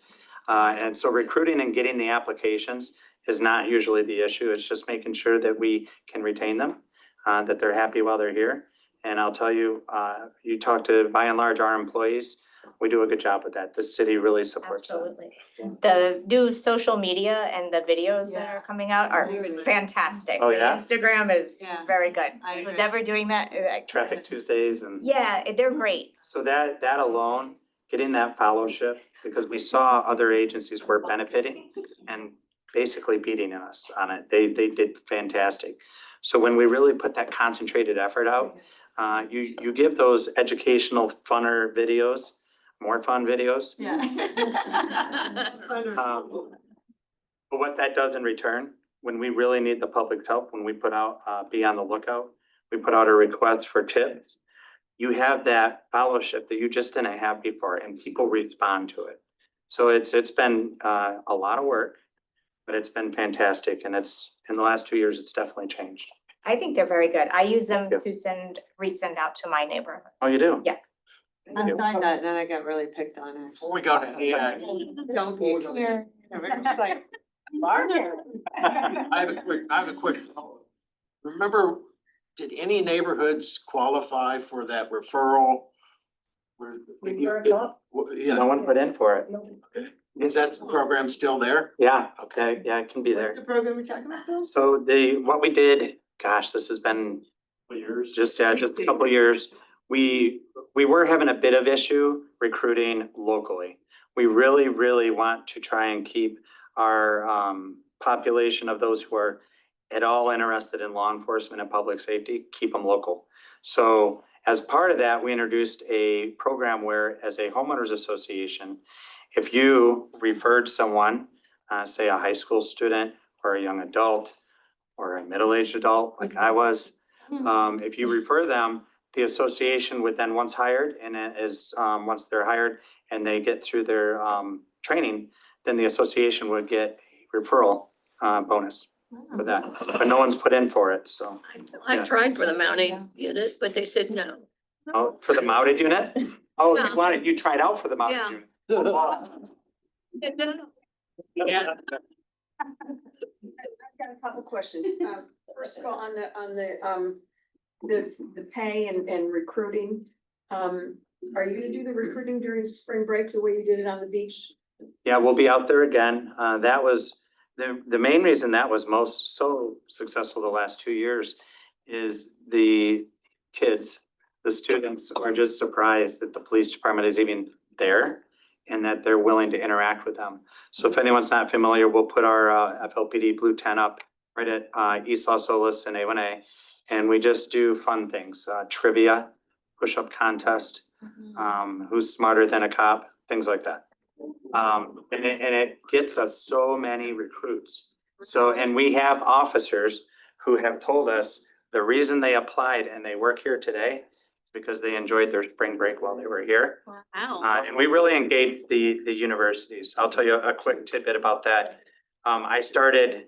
And so recruiting and getting the applications is not usually the issue. It's just making sure that we can retain them, that they're happy while they're here. And I'll tell you, you talk to, by and large, our employees, we do a good job with that. The city really supports that. Absolutely. The new social media and the videos that are coming out are fantastic. Oh, yeah? Instagram is Yeah. very good. I Who's agree. ever doing that? Traffic Tuesdays and. Yeah, they're great. So that alone, getting that fellowship, because we saw other agencies were benefiting and basically beating us on it. They did fantastic. So when we really put that concentrated effort out, you give those educational funner videos, more fun videos. Yeah. But what that does in return, when we really need the public's help, when we put out, be on the lookout, we put out a request for tips. You have that fellowship that you just didn't have before, and people respond to it. So it's been a lot of work, but it's been fantastic, and it's in the last 2 years, it's definitely changed. I think they're very good. I use them to resend out to my neighborhood. Oh, you do? Yeah. I tried that and then I got really picked on it. Before we go to AI, Don't be here. It's like, I have a quick follow-up. Remember, did any neighborhoods qualify for that referral? Yeah, No one put in for it. is that program still there? Yeah, okay, yeah, it can be there. What's the program we're talking about, Bill? So what we did, gosh, this has been Years. just a couple of years. We were having a bit of issue recruiting locally. We really want to try and keep our population of those who are at all interested in law enforcement and public safety, keep them local. So as part of that, we introduced a program where, as a homeowners association, if you referred someone, say a high school student or a young adult or a middle-aged adult like I was, if you refer them, the association would then, once hired, and it is, once they're hired and they get through their training, then the association would get a referral bonus for that. But no one's put in for it, so. I Yeah. tried for the mounting unit, but they said no. Oh, for the mounted unit? Oh, Yeah. you tried out for the mounted Yeah. unit? Yeah. I've got a couple questions. First of all, on the pay and recruiting, are you gonna do the recruiting during spring break the way you did it on the beach? Yeah, we'll be out there again. That was, the main reason that was so successful the last 2 years is the kids, the students are just surprised that the police department is even there and that they're willing to interact with them. So if anyone's not familiar, we'll put our FLPD blue tent up right at East Los Olas and A1A. And we just do fun things, trivia, push-up contest, who's smarter than a cop, things like that. And it gets us so many recruits. So, and we have officers who have told us the reason they applied and they work here today is because they enjoyed their spring break while they were here. Wow. And we really engage the universities. I'll tell you a quick tidbit about that. I started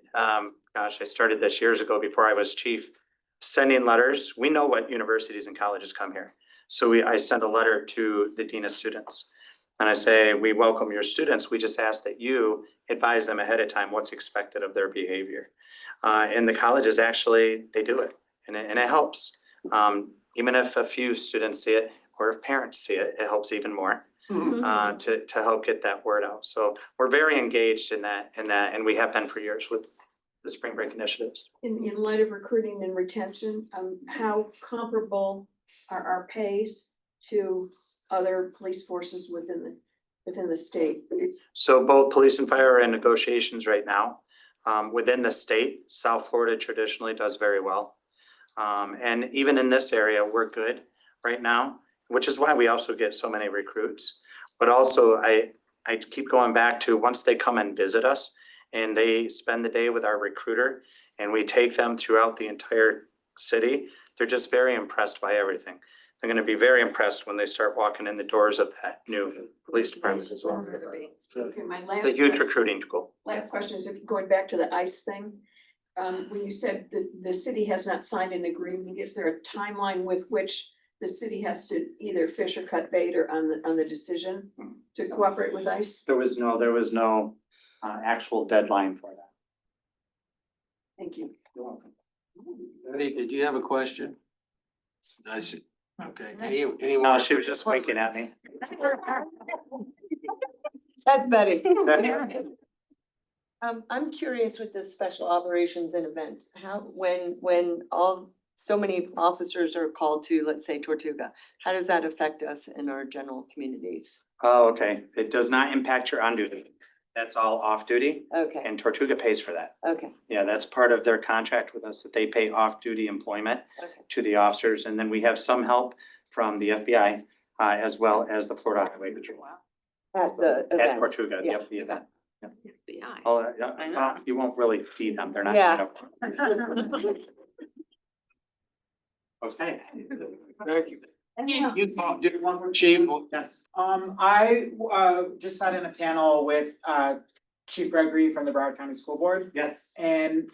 this years ago before I was chief, sending letters. We know what universities and colleges come here. So I send a letter to the dean of students. And I say, we welcome your students. We just ask that you advise them ahead of time what's expected of their behavior. And the colleges actually, they do it and it helps. Even if a few students see it or if parents see it, it helps even more to help get that word out. So we're very engaged in that, and we have been for years with the spring break initiatives. In light of recruiting and retention, how comparable are our pays to other police forces within the state? So both police and fire are in negotiations right now. Within the state, South Florida traditionally does very well. And even in this area, we're good right now, which is why we also get so many recruits. But also I keep going back to once they come and visit us and they spend the day with our recruiter and we take them throughout the entire city, they're just very impressed by everything. They're gonna be very impressed when they start walking in the doors of that new police department as well. Okay, my It's a huge recruiting tool. last question is, if going back to the ICE thing, when you said that the city has not signed an agreement, is there a timeline with which the city has to either fish or cut bait or on the decision to cooperate with ICE? There was no actual deadline for that. Thank you. You're welcome. Betty, did you have a question? I see. Okay, anyone? No, she was just winking at me. That's Betty. I'm curious with the special operations and events, how, when so many officers are called to, let's say Tortuga, how does that affect us in our general communities? Oh, okay. It does not impact your on duty. That's all off duty Okay, and Tortuga pays for that. okay, Yeah, that's part of their contract with us, that they pay off duty employment okay. to the officers. And then we have some help from the FBI as well as the Florida Highway Patrol. At the At event. Tortuga, Yeah, yep, the event. FBI. Oh, I know. well, you won't really see them. They're not. Yeah. Okay. Thank you. You did one more, chief? Yes. I just sat in a panel with Chief Gregory from the Broward County School Board. Yes. And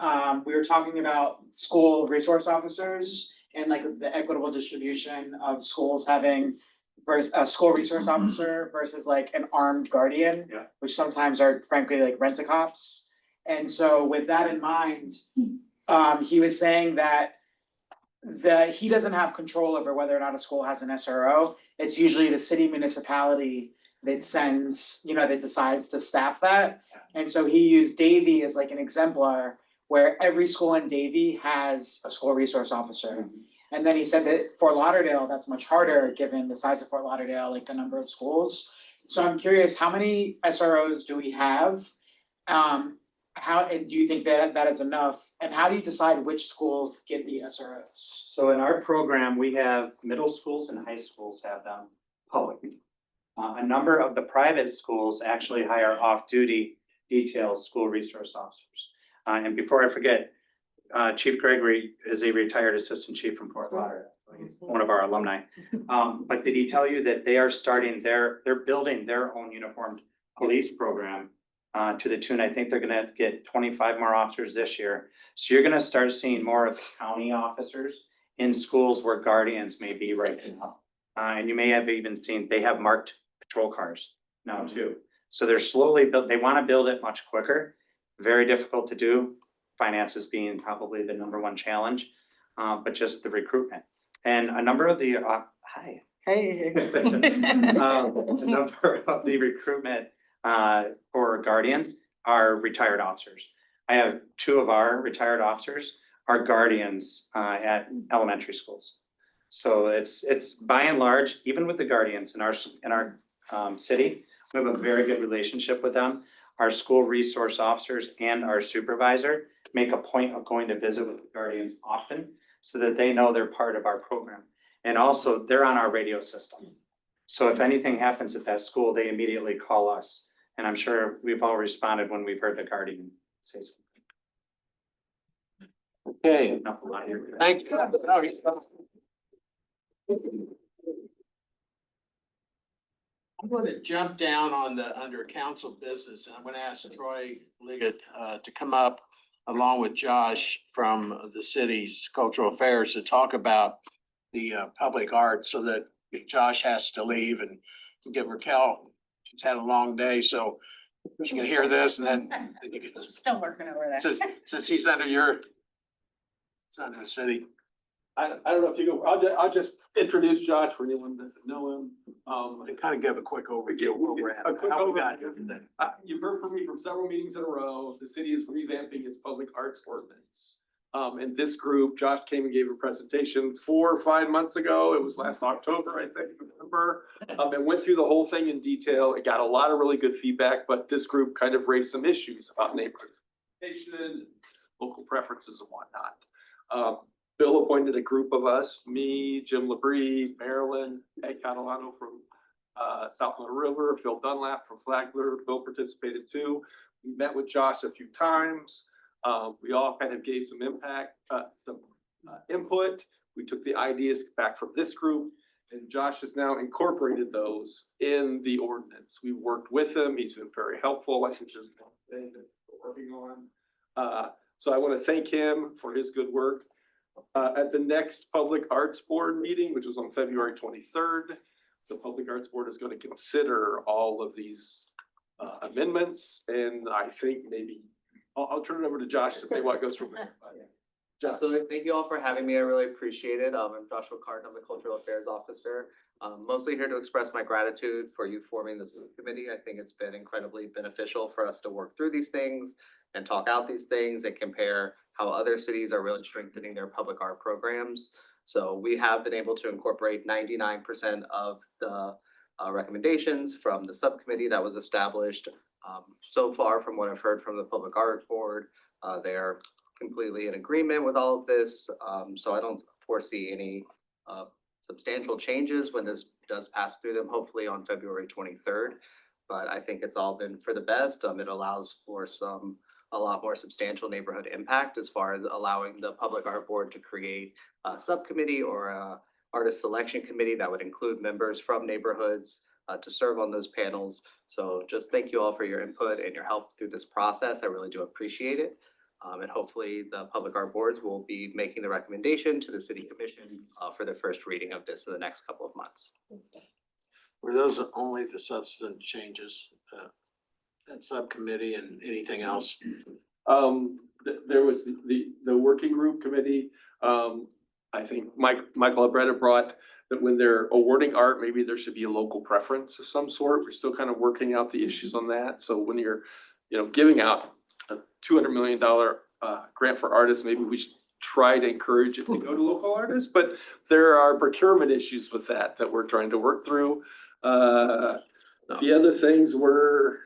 we were talking about school resource officers and like the equitable distribution of schools having versus a school resource officer versus like an armed guardian. Yeah. Which sometimes are frankly like rent-a-cops. And so with that in mind, he was saying that he doesn't have control over whether or not a school has an SRO. It's usually the city municipality that sends, that decides to staff that. And so he used Davie as like an exemplar where every school in Davie has a school resource officer. And then he said that Fort Lauderdale, that's much harder given the size of Fort Lauderdale, like the number of schools. So I'm curious, how many SROs do we have? How, and do you think that that is enough? And how do you decide which schools get the SROs? So in our program, we have middle schools and high schools have them public. A number of the private schools actually hire off-duty detail school resource officers. And before I forget, Chief Gregory is a retired assistant chief from Fort Lauderdale. He's one of our alumni. But did he tell you that they are starting they're building their own uniformed police program to the tune, I think they're gonna get 25 more officers this year. So you're gonna start seeing more of the county officers in schools where guardians may be right now. And you may have even seen, they have marked patrol cars now too. So they're slowly built, they wanna build it much quicker, very difficult to do. Finances being probably the number one challenge, but just the recruitment. And a number of the, hi. Hey. A number of the recruitment for guardians are retired officers. I have 2 of our retired officers are guardians at elementary schools. So it's by and large, even with the guardians in our city, we have a very good relationship with them. Our school resource officers and our supervisor make a point of going to visit with the guardians often so that they know they're part of our program. And also they're on our radio system. So if anything happens at that school, they immediately call us. And I'm sure we've all responded when we've heard the guardian say something. Okay, Enough a lot here. thank you. I'm going to jump down on the, under council business, and I'm going to ask Troy Liggett to come up along with Josh from the city's cultural affairs to talk about the public art, so that Josh has to leave and get Raquel, she's had a long day, so she can hear this and then you can, Still working over there. since he's under your, it's under the city. I don't know if you go, I'll just introduce Josh for anyone that doesn't know him. And kind of give a quick overview of where we're at. A quick how we overview. got here today. You've heard from me from several meetings in a row. The city is revamping its public arts ordinance. And this group, Josh came and gave a presentation 4 or 5 months ago. It was last October, I think, November. And went through the whole thing in detail. It got a lot of really good feedback, but this group kind of raised some issues about neighborhood participation, local preferences and whatnot. Bill appointed a group of us, me, Jim Labrie, Marilyn, Ed Catalano from South Little River, Phil Dunlap from Flagler. Bill participated too. We met with Josh a few times. We all kind of gave some input. We took the ideas back from this group, and Josh has now incorporated those in the ordinance. We've worked with him. He's been very helpful. I think there's one thing that we're working on. So I want to thank him for his good work. At the next Public Arts Board meeting, which was on February 23rd, the Public Arts Board is going to consider all of these amendments, and I think maybe I'll turn it over to Josh to say what goes from there. Josh. Absolutely. Thank you all for having me. I really appreciate it. I'm Joshua Carton. I'm the Cultural Affairs Officer. Mostly here to express my gratitude for you forming this committee. I think it's been incredibly beneficial for us to work through these things and talk out these things and compare how other cities are really strengthening their public art programs. So we have been able to incorporate 99% of the recommendations from the subcommittee that was established. So far, from what I've heard from the Public Art Board, they're completely in agreement with all of this. So I don't foresee any substantial changes when this does pass through them, hopefully on February 23rd. But I think it's all been for the best. It allows for a lot more substantial neighborhood impact as far as allowing the Public Art Board to create a subcommittee or a artist selection committee that would include members from neighborhoods to serve on those panels. So just thank you all for your input and your help through this process. I really do appreciate it. And hopefully the public art boards will be making the recommendation to the city commission for the first reading of this in the next couple of months. Were those only the substantive changes, that subcommittee and anything else? There was the working group committee. I think Michael Abretta brought that when they're awarding art, maybe there should be a local preference of some sort. We're still kind of working out the issues on that. So when you're, giving out a $200 million grant for artists, maybe we should try to encourage it to go to local artists, but there are procurement issues with that we're trying to work through. The other things were,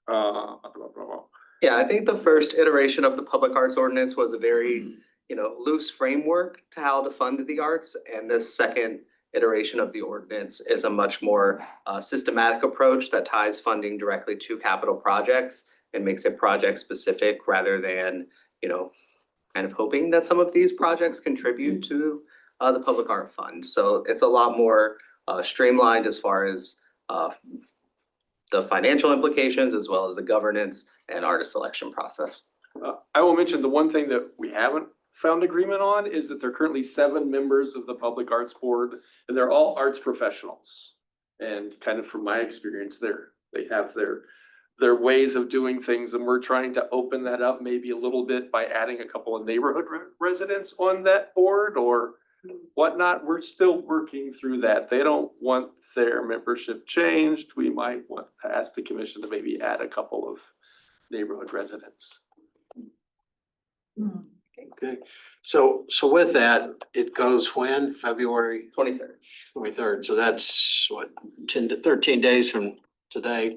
Yeah, I think the first iteration of the public arts ordinance was a very, loose framework to how to fund the arts. And this second iteration of the ordinance is a much more systematic approach that ties funding directly to capital projects and makes it project specific rather than, kind of hoping that some of these projects contribute to the public art fund. So it's a lot more streamlined as far as the financial implications as well as the governance and artist selection process. I will mention the one thing that we haven't found agreement on is that there are currently 7 members of the Public Arts Board, and they're all arts professionals. And kind of from my experience, they have their ways of doing things, and we're trying to open that up maybe a little bit by adding a couple of neighborhood residents on that board or whatnot. We're still working through that. They don't want their membership changed. We might want to ask the commission to maybe add a couple of neighborhood residents. Okay, so with that, it goes when? February 23rd. 23rd, so that's what, 10 to 13 days from today.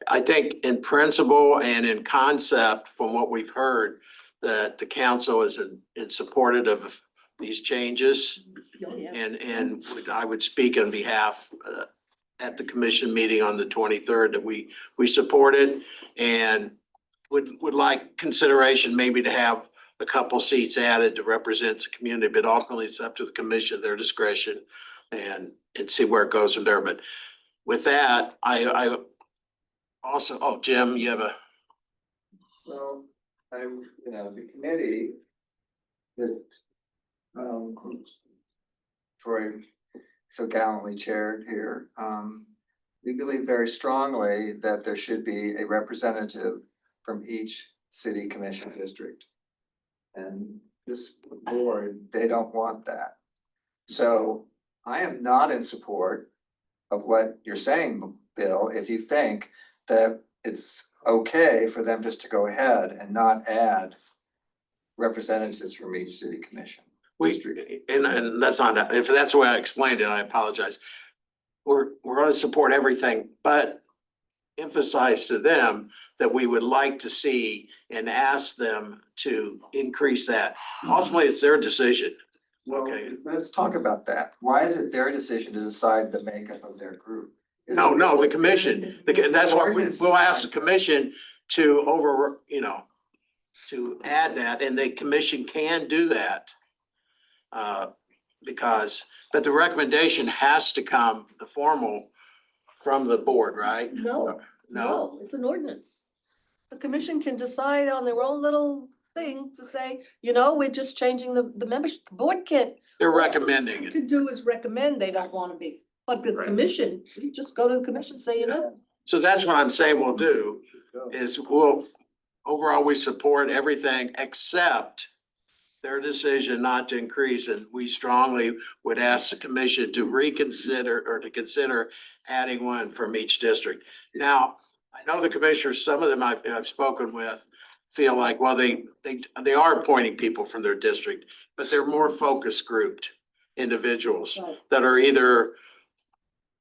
I think in principle and in concept, from what we've heard, that the council is in supportive of these changes. Oh, yeah. And I would speak on behalf at the commission meeting on the 23rd that we support it and would like consideration maybe to have a couple seats added to represent the community, but ultimately it's up to the commission, their discretion, and see where it goes from there. But with that, I also, oh, Jim, you have a. Well, the committee that Troy so gallantly chaired here, we believe very strongly that there should be a representative from each city commission district. And this board, they don't want that. So I am not in support of what you're saying, Bill, if you think that it's okay for them just to go ahead and not add representatives from each city commission. And that's on that. If that's the way I explained it, I apologize. We're gonna support everything, but emphasize to them that we would like to see and ask them to increase that. Ultimately, it's their decision. Well, Okay. let's talk about that. Why is it their decision to decide the makeup of their group? No, the commission, that's what we'll ask the commission to to add that, and the commission can do that. But the recommendation has to come, the formal, from the board, right? No, it's an ordinance. The commission can decide on their own little thing to say, we're just changing the membership. The board can't. They're all recommending you it. can do is recommend they don't wanna be. But the commission, you just go to the commission, say, So that's what I'm saying we'll do, is overall, we support everything except their decision not to increase, and we strongly would ask the commission to reconsider or to consider adding one from each district. Now, I know the commissioners, some of them I've spoken with, feel like, well, they are appointing people from their district, but they're more focus grouped individuals that are either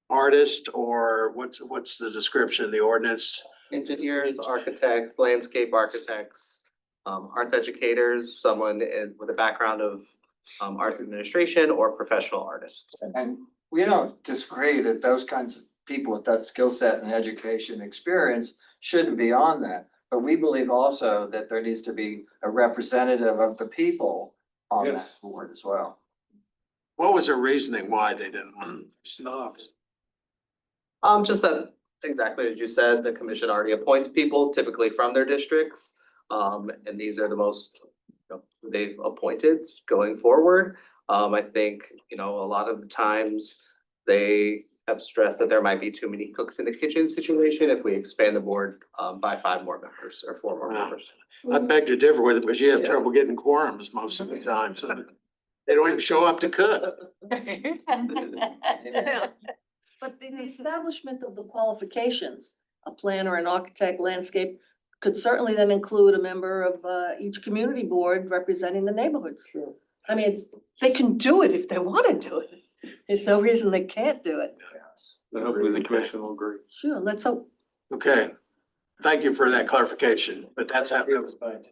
artists or what's the description of the ordinance? Engineers, architects, landscape architects, arts educators, someone with a background of arts administration or professional artists. And we don't disagree that those kinds of people with that skill set and education experience shouldn't be on that. But we believe also that there needs to be a representative of the people on that board as well. What was their reasoning why they didn't want snobs? Just that, exactly as you said, the commission already appoints people typically from their districts. And these are the most, they've appointed going forward. I think, a lot of the times they have stressed that there might be too many cooks in the kitchen situation if we expand the board by 5 more members or 4 more Wow. members. I beg to differ with it, because you have Yeah. trouble getting quorums most of the time, so they don't even show up to cook. But the establishment of the qualifications, a planner, an architect, landscape, could certainly then include a member of each community board representing the neighborhoods. I mean, they can do it if they wanna do it. There's no reason they can't do it. But hopefully the commission will agree. Sure, let's hope. Okay, thank you for that clarification, but that's how that was fine.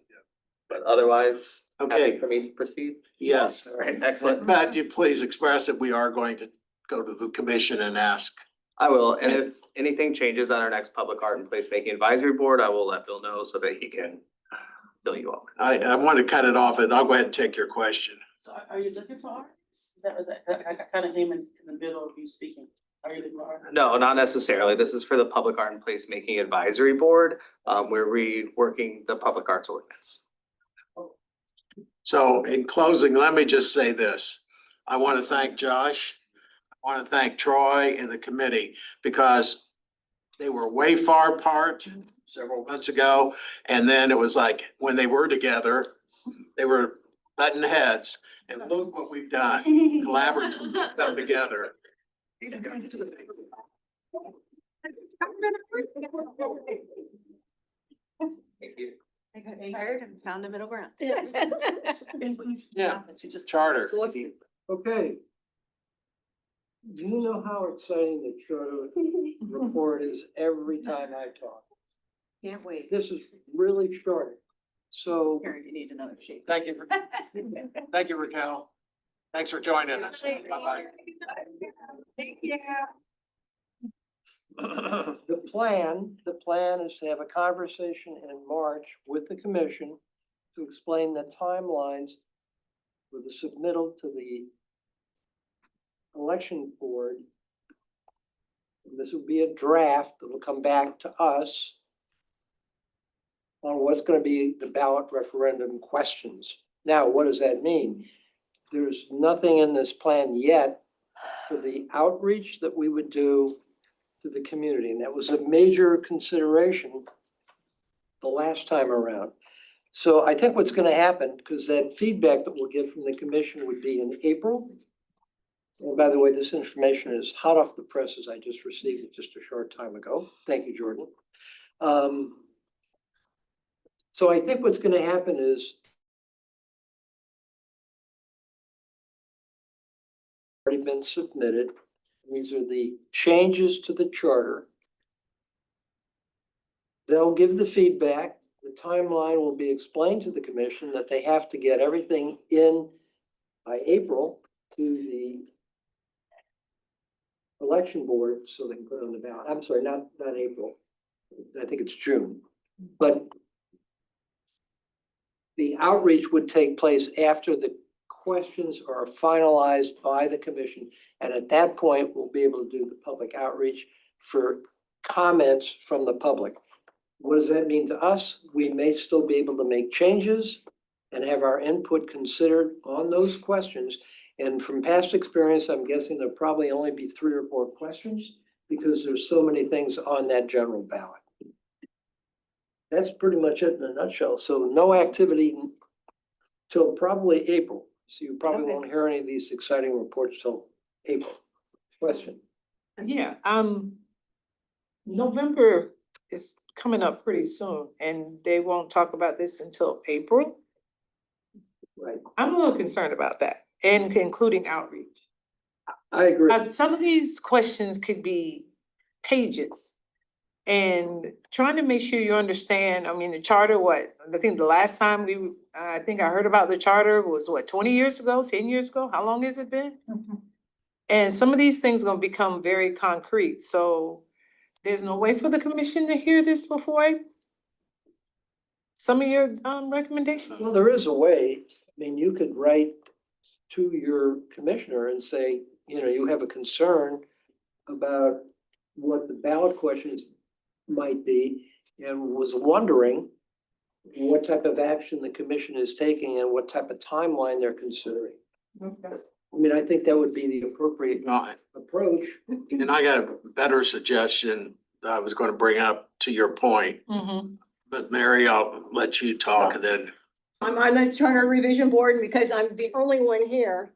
But otherwise, Okay. happy for me to proceed. Yes. All right, excellent. But you please express that we are going to go to the commission and ask. I will, and if anything changes on our next public art and placemaking advisory board, I will let Bill know so that he can fill you all. I want to cut it off, and I'll go ahead and take your question. So are you looking for artists? Is that, I kind of came in the middle of you speaking. Are you looking for artists? No, not necessarily. This is for the Public Art and Placemaking Advisory Board. We're reworking the public arts ordinance. So in closing, let me just say this. I want to thank Josh. I want to thank Troy and the committee, because they were way far apart several months ago. And then it was like, when they were together, they were butting heads, and look what we've done, collaboratively put them together. They got tired and found a middle ground. Yeah. You just Charter. exhausted. Okay. Do you know how exciting the charter report is every time I talk? Can't wait. This is really starting. So Karen, you need another sheet. Thank you. Thank you, Raquel. Thanks for joining us. Bye-bye. Thank you. the plan is to have a conversation in March with the commission to explain the timelines for the submittal to the election board. This will be a draft that will come back to us on what's gonna be the ballot referendum questions. Now, what does that mean? There's nothing in this plan yet for the outreach that we would do to the community, and that was a major consideration the last time around. So I think what's gonna happen, because that feedback that we'll get from the commission would be in April. And by the way, this information is hot off the presses. I just received it just a short time ago. Thank you, Jordan. So I think what's gonna happen is already been submitted. These are the changes to the charter. They'll give the feedback. The timeline will be explained to the commission that they have to get everything in by April to the election board so they can put it on the ballot. I'm sorry, not April. I think it's June. But the outreach would take place after the questions are finalized by the commission. And at that point, we'll be able to do the public outreach for comments from the public. What does that mean to us? We may still be able to make changes and have our input considered on those questions. And from past experience, I'm guessing there'll probably only be 3 or 4 questions because there's so many things on that general ballot. That's pretty much it in a nutshell. So no activity till probably April. So you probably won't hear any of these exciting reports till April. Question? Yeah, November is coming up pretty soon and they won't talk about this until April. Right. I'm a little concerned about that and including outreach. I agree. Some of these questions could be pages. And trying to make sure you understand, I mean, the charter, I think the last time I think I heard about the charter was 20 years ago, 10 years ago? How long has it been? And some of these things are gonna become very concrete, so there's no way for the commission to hear this before some of your recommendations? Well, there is a way. I mean, you could write to your commissioner and say, you have a concern about what the ballot questions might be and was wondering what type of action the commission is taking and what type of timeline they're considering. I mean, I think that would be the appropriate approach. And I got a better suggestion that I was gonna bring up to your point, but Mary, I'll let you talk and then. I'm on the Charter Revision Board because I'm the only one here.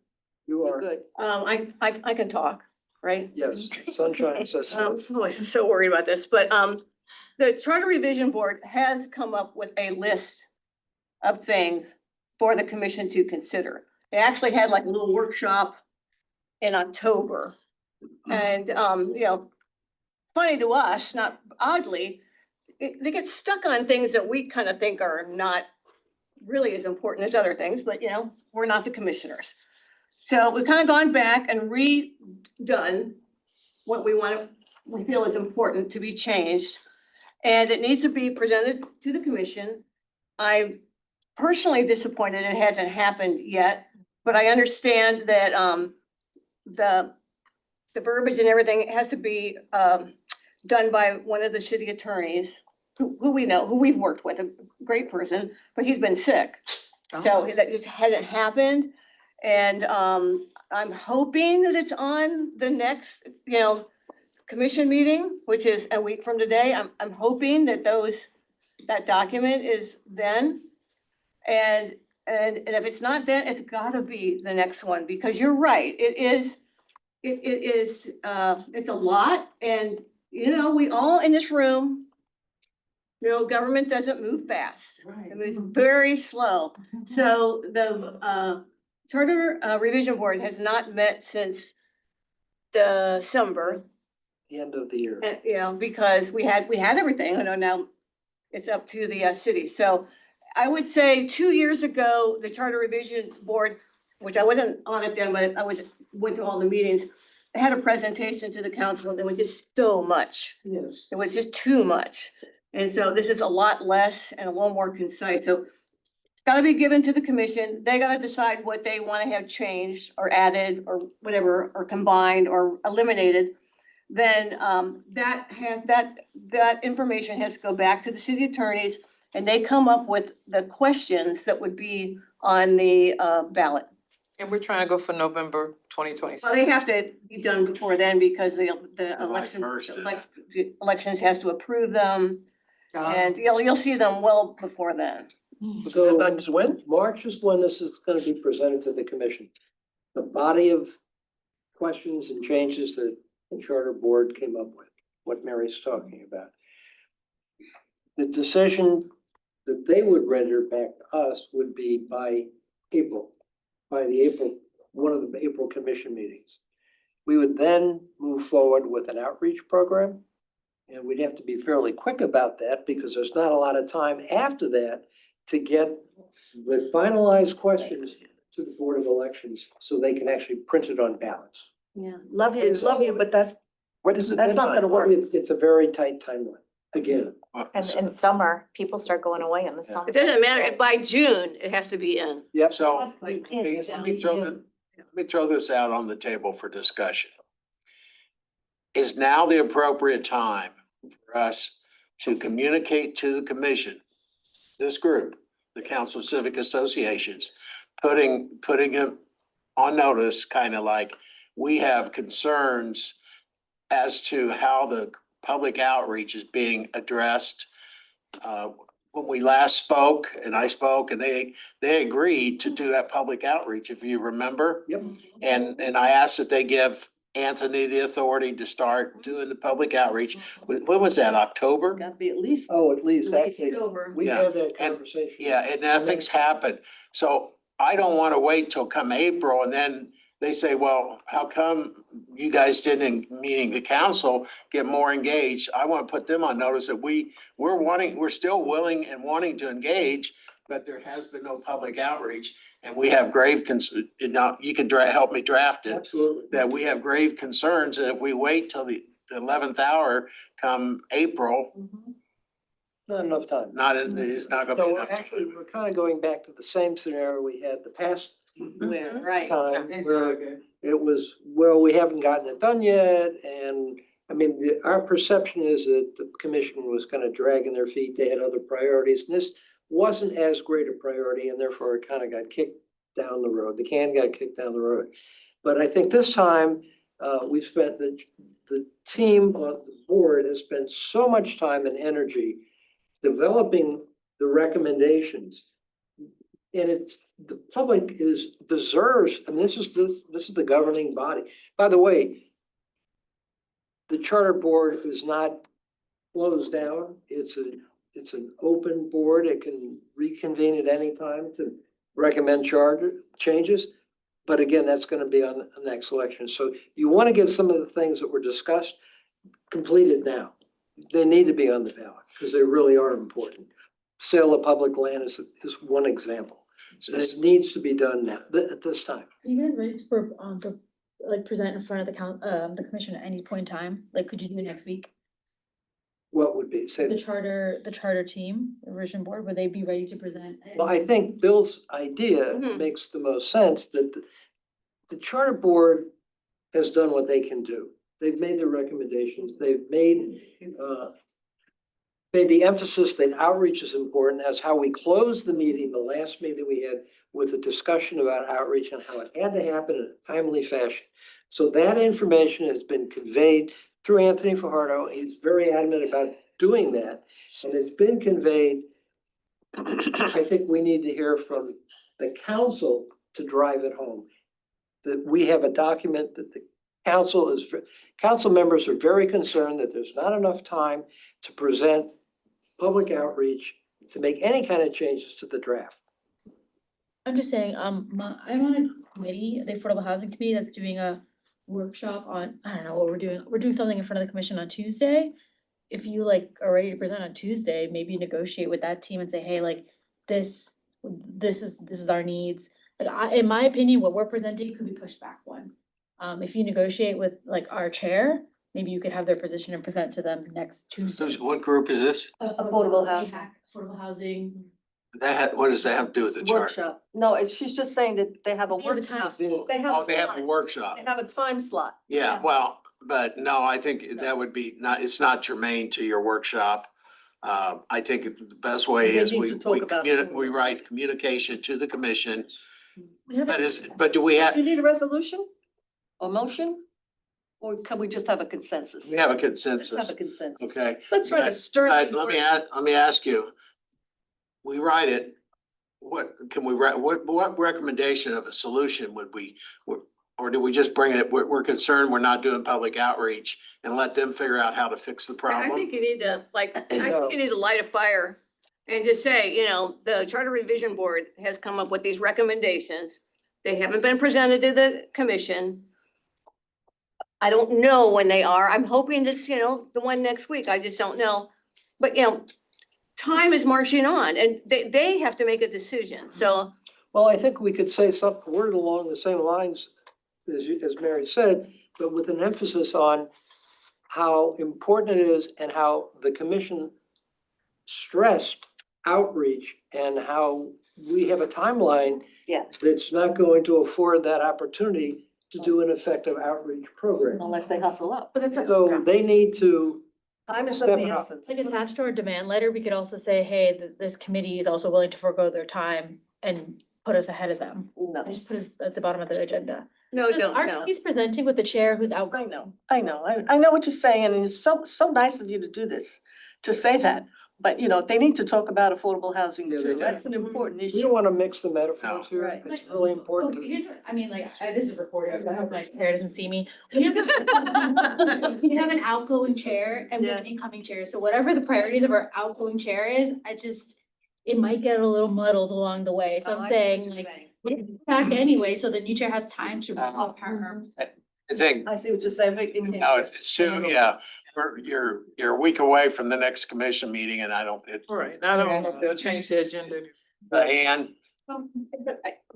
You are, Good. I can talk, right? yes, sunshine says. I was so worried about this, but the Charter Revision Board has come up with a list of things for the commission to consider. They actually had like a little workshop in October. And you know, funny to us, not oddly, they get stuck on things that we kind of think are not really as important as other things, but you know, we're not the commissioners. So we've kind of gone back and redone what we feel is important to be changed. And it needs to be presented to the commission. I'm personally disappointed it hasn't happened yet, but I understand that the verbiage and everything has to be done by one of the city attorneys who we know, who we've worked with, a great person, but he's been sick. So that just hasn't happened. And I'm hoping that it's on the next, you know, commission meeting, which is a week from today. I'm hoping that that document is then. And if it's not then, it's gotta be the next one, because you're right, it's a lot. And, you know, we all in this room, you know, government doesn't move fast. It moves very slow. So the Charter Revision Board has not met since December. The end of the year. And, you know, because we had everything, I know now it's up to the city. So I would say 2 years ago, the Charter Revision Board, which I wasn't on it then, but I went to all the meetings, had a presentation to the council, and it was just so much. Yes. It was just too much. And so this is a lot less and a little more concise. So it's gotta be given to the commission. They gotta decide what they wanna have changed or added or whatever, or combined or eliminated. Then that information has to go back to the city attorneys, and they come up with the questions that would be on the ballot. And we're trying to go for November twenty Well, twenty-six. they have to be done before then because the elections has to approve them. And you'll see them well before then. So when? March is when this is gonna be presented to the commission. The body of questions and changes that the charter board came up with, what Mary's talking about. The decision that they would render back to us would be by one of the April commission meetings. We would then move forward with an outreach program. And we'd have to be fairly quick about that because there's not a lot of time after that to get the finalized questions to the Board of Elections so they can actually print it on ballots. Yeah, love you, but that's What is it? That's not gonna work. It's a very tight timeline, again. And in summer, people start going away in the summer. It doesn't matter, by June, it has to be in. Yep. So Like, let me throw this out on the table for discussion. Is now the appropriate time for us to communicate to the commission, this group, the Council of Civic Associations, putting them on notice, kind of like, we have concerns as to how the public outreach is being addressed. When we last spoke, and I spoke, and they agreed to do that public outreach, if you remember. Yep. And I asked that they give Anthony the authority to start doing the public outreach. When was that, October? Gotta be at least. At least that Least case. over. We Yeah. had that And- conversation. Yeah, and nothing's happened. So I don't wanna wait till come April and then they say, well, how come you guys didn't, meaning the council, get more engaged? I wanna put them on notice that we're still willing and wanting to engage, but there has been no public outreach. And we have grave now, you can help me draft it. Absolutely. That we have grave concerns, and if we wait till the 11th hour come April, Not enough time. it's not gonna be So enough actually, time. we're kind of going back to the same scenario we had the past Right. time where it was, well, we haven't gotten it done yet, and I mean, our perception is that the commission was kind of dragging their feet, they had other priorities, and this wasn't as great a priority, and therefore it kind of got kicked down the road, the can got kicked down the road. But I think this time, we've spent, the team on the board has spent so much time and energy developing the recommendations. And it's, the public deserves, and this is the governing body. By the way, the charter board is not closed down. It's an open board. It can reconvene at any time to recommend charter changes. But again, that's gonna be on the next election. So you want to get some of the things that were discussed completed now. They need to be on the ballot because they really are important. Sale of public land is one example. So it needs to be done now, at this time. Are you guys ready to like present in front of the commission at any point in time? Like, could you do it next week? What would be, say, The charter team, the revision board, would they be ready to present? well, I think Bill's idea makes the most sense that the charter board has done what they can do. They've made their recommendations, they've made the emphasis that outreach is important. That's how we closed the meeting, the last meeting we had, with a discussion about outreach and how it had to happen in a timely fashion. So that information has been conveyed through Anthony Fajardo. He's very adamant about doing that, and it's been conveyed. I think we need to hear from the council to drive it home. That we have a document that the council members are very concerned that there's not enough time to present public outreach to make any kind of changes to the draft. I'm just saying, I'm on a committee, the Affordable Housing Committee, that's doing a workshop on, I don't know what we're doing. We're doing something in front of the commission on Tuesday. If you like are ready to present on Tuesday, maybe negotiate with that team and say, hey, like this is our needs. Like in my opinion, what we're presenting could be pushed back one. If you negotiate with like our chair, maybe you could have their position and present to them next Tuesday. So what group is this? Affordable housing. Affordable housing. What does that have to do with the chart? Workshop. No, she's just saying that they have a They have a time workshop. slot. They have Oh, they have a time. workshop. They have a time slot. Yeah, well, but no, I think that would be it's not germane to your workshop. I think the best way They is need we to talk about we write communication to the commission. We have But do we Do have, you need a resolution or motion? Or can we just have a consensus? we have a Let's have consensus, a consensus. okay? Let's try to But- stir. but let me ask you. We write it, what can we write, what recommendation of a solution would we, or do we just bring it, we're concerned we're not doing public outreach and let them figure out how to fix the I problem? think you need to, like, I think you need to light a fire and just say, you know, the Charter Revision Board has come up with these recommendations. They haven't been presented to the commission. I don't know when they are. I'm hoping it's, you know, the one next week. I just don't know. But, you know, time is marching on and they have to make a decision. So Well, I think we could say something worded along the same lines as Mary said, but with an emphasis on how important it is and how the commission stressed outreach and how we have a timeline Yes, that's not going to afford that opportunity to do an effective outreach program. unless they hustle up. But that's So they need to, Time is of Step the it up. essence. like attached to our demand letter, we could also say, hey, this committee is also willing to forego their time and put us ahead of them. No, Just put us at the bottom of the agenda. no, don't, Our no. committee's presenting with the chair who's out. I know. I know what you're saying, and it's so nice of you to do this, to say that. But, you know, they need to talk about affordable housing Yeah, they too. do. That's an important we issue. don't want to mix the metaphors here. Right. It's really important Okay, to. here's what- I mean, like, this is recorded, so I hope my chair doesn't see me. We have we have an outgoing chair and we have an incoming chair, so whatever the priorities of our outgoing chair is, it might get a little muddled along the way, so Oh, I'm I see what saying, you're like, saying. get it back anyway, so the new chair has time to help her. I think, I see what you're saying, but. no, it's soon, yeah, you're a week away from the next commission meeting and I don't, Right, I don't know if they'll change the agenda. Diane,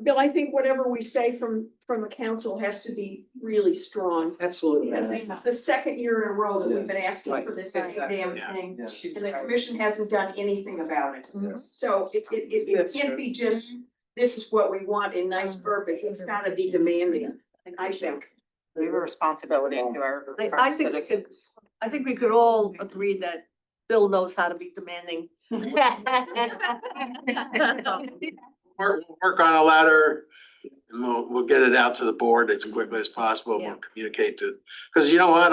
Bill, I think whatever we say from the council has to be really strong. Absolutely. Because this is the second year in a row that we've been asking for this damn Yeah. thing, and the commission hasn't done anything about it. So it can't be just, this is what we want in nice verbiage, it's gotta be demanding, I think. We have a responsibility to our I think we could, I think we could all agree that Bill knows how to be demanding. We'll work on a letter and we'll get it out to the board as quickly as possible. Yeah. We'll communicate to, because you know what,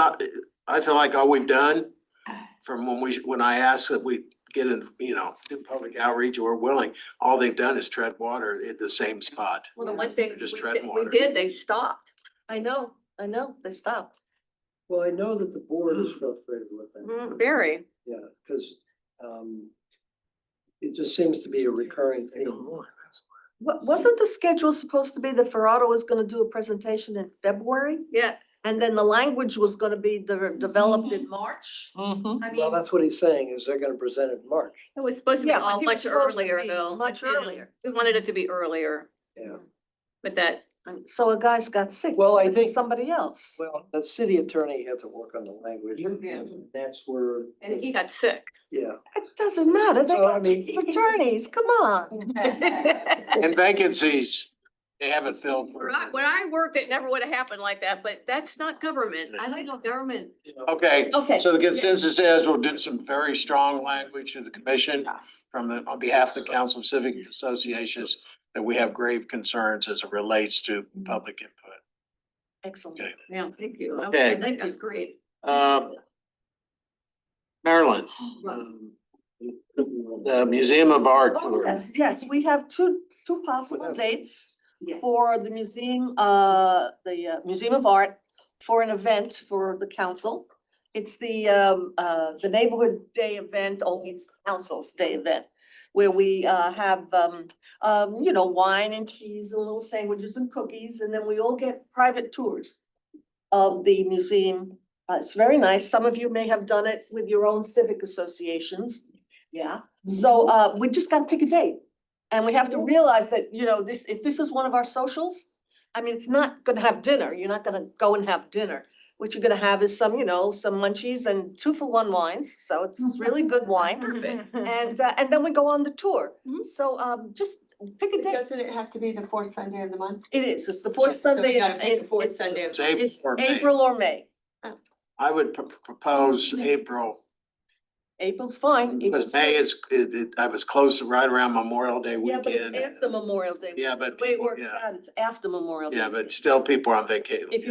I feel like all we've done from when I asked that we get in, do public outreach, or we're willing, all they've done is tread water at the same spot. Well, the one thing They're just we treading did, water. they stopped. I know, they stopped. Well, I know that the board is frustrated with that. Very. Yeah, because it just seems to be a recurring theme. Wasn't the schedule supposed to be that Ferraro was gonna do a presentation in February? Yes. And then the language was gonna be developed in March? I Well, mean, that's what he's saying, is they're gonna present it in March. It was supposed to be Yeah, but all he was much supposed to earlier be though. much earlier. We wanted it to be earlier, Yeah. but that, and so a guy's got sick. Well, I It's think- somebody else. Well, the city attorney had to work on the language, and that's where, and he got sick. yeah. It doesn't matter, they So, I got mean- chief attorneys, come on. And vacancies, they haven't filled. When I worked, it never would have happened like that, but that's not government. I don't know government. Okay, Okay. so the consensus is we'll do some very strong language to the commission on behalf of the Council of Civic Associations, that we have grave concerns as it relates to public input. Excellent. Okay. Yeah, thank you. Okay. I think that's great. Marilyn, the Museum of Art. Oh, yes, we have two possible dates for the museum, Museum of Art, for an event for the council. It's the Neighborhood Day event, only it's Council's Day event, where we have wine and cheese and little sandwiches and cookies, and then we all get private tours of the museum. It's very nice. Some of you may have done it with your own civic associations. Yeah. So we just gotta pick a date. And we have to realize that, if this is one of our socials, I mean, it's not gonna have dinner. You're not gonna go and have dinner. What you're gonna have is some munchies and 2-for-1 wines. So it's really good wine. And then we go on the tour. So just pick a date. Doesn't it have to be the fourth Sunday of the month? It is. It's the fourth Sunday. Fourth Sunday. It's April It's or May. April or May. I would propose April, April's fine. because May is, I was close right around Memorial Day Yeah, but it's weekend. after Memorial Day. Yeah, but The way it people- works yeah. out, it's after Memorial Day. Yeah, but still people are on vacation. If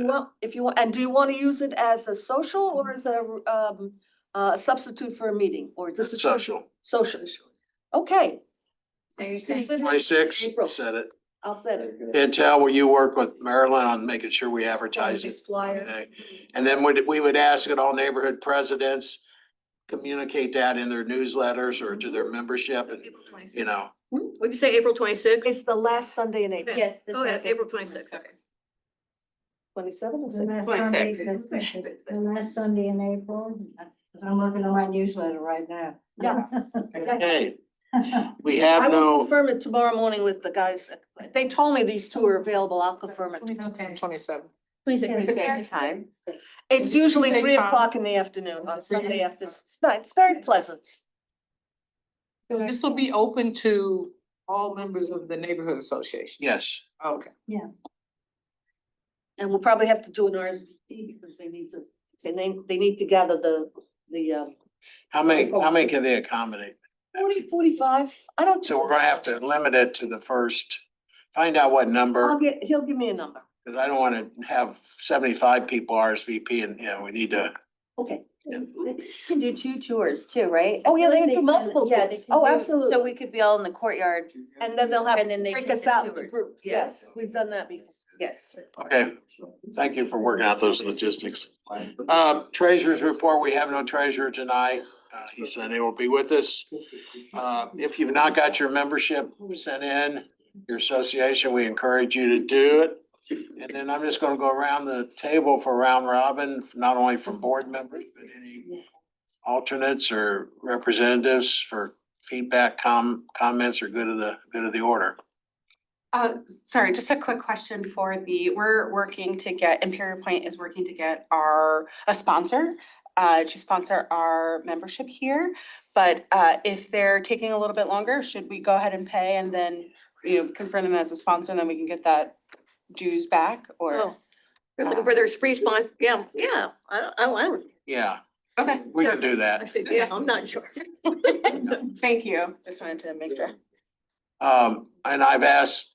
you want, and do you want to use it as a social or as a substitute for a meeting, or just a Social. Social. Okay, So you're saying 26, April. said it. I'll set it. Chantel, will you work with Marilyn on making sure we advertise it? This flyer. Okay. And then we would ask that all neighborhood presidents communicate that in their newsletters or to their membership and, What'd you say, April 26th? It's the last Sunday in April. Yes. Oh, yeah, April 26th, okay. 27 or The 6? last 26. Sunday, the last Sunday in April, 'cause I'm working on my newsletter right now. Yes. Okay, we I have will no, confirm it tomorrow morning with the guys. They told me these two are available. I'll confirm it. 26 and 27. 26. Time. It's usually Same 3 o'clock in the afternoon on Sunday afternoon. It's very pleasant. So this will be open to all members of the neighborhood association? yes. Okay. And we'll probably have to do an RSVP because they need to gather the How many can they accommodate? 45. I don't. So we're gonna have to limit it to the first, find out what number, He'll give me a number. because I don't wanna have 75 people RSVP and, we need to. Okay. Can do 2 tours too, right? Oh, yeah, they can do can- multiple yeah, tours. they can Oh, do- absolutely. So we could be all in the courtyard. And then they'll have, And then they break take us the out into tours. groups. Yes, we've done that before. Yes. Okay, thank you for working out those logistics. Treasurer's report, we have no treasurer tonight. He's unable to be with us. If you've not got your membership sent in, your association, we encourage you to do it. And then I'm just gonna go around the table for round robin, not only from board members, but any alternates or representatives for feedback, comments, or good of the order. Sorry, just a quick question we're working to get, Imperial Point is working to get a sponsor to sponsor our membership here. But if they're taking a little bit longer, should we go ahead and pay and then, confirm them as a sponsor and then we can get that dues back or? Oh. They're looking for their spree spawn, yeah, I don't. Yeah, Okay. We can do I that. said, yeah, I'm not sure. Thank you. Just wanted to make sure. And I've asked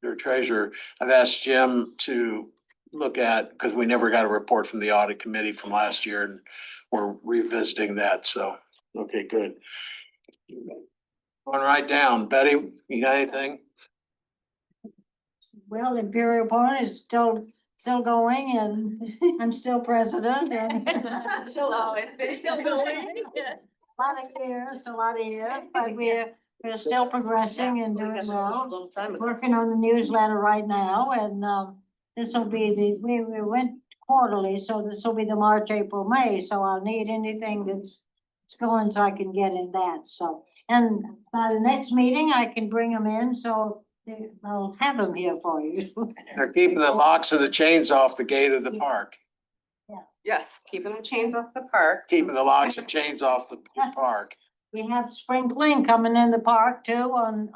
your treasurer, I've asked Jim to look at, because we never got a report from the audit committee from last year, and we're revisiting that, so, okay, good. Going right down, Betty, you got anything? Well, Imperial Point is still going and I'm still president and. Hello, it's still going. A lot of years, but we're still progressing and doing well. Long time ago. Working on the newsletter right now and this will be we went quarterly, so this will be the March, April, May, so I'll need anything that's going so I can get in that, so. And by the next meeting, I can bring them in, so I'll have them here for you. They're keeping the locks and the chains off the gate of the park, Yes, keeping the chains off the park. keeping the locks and chains off the park. We have spring clean coming in the park too on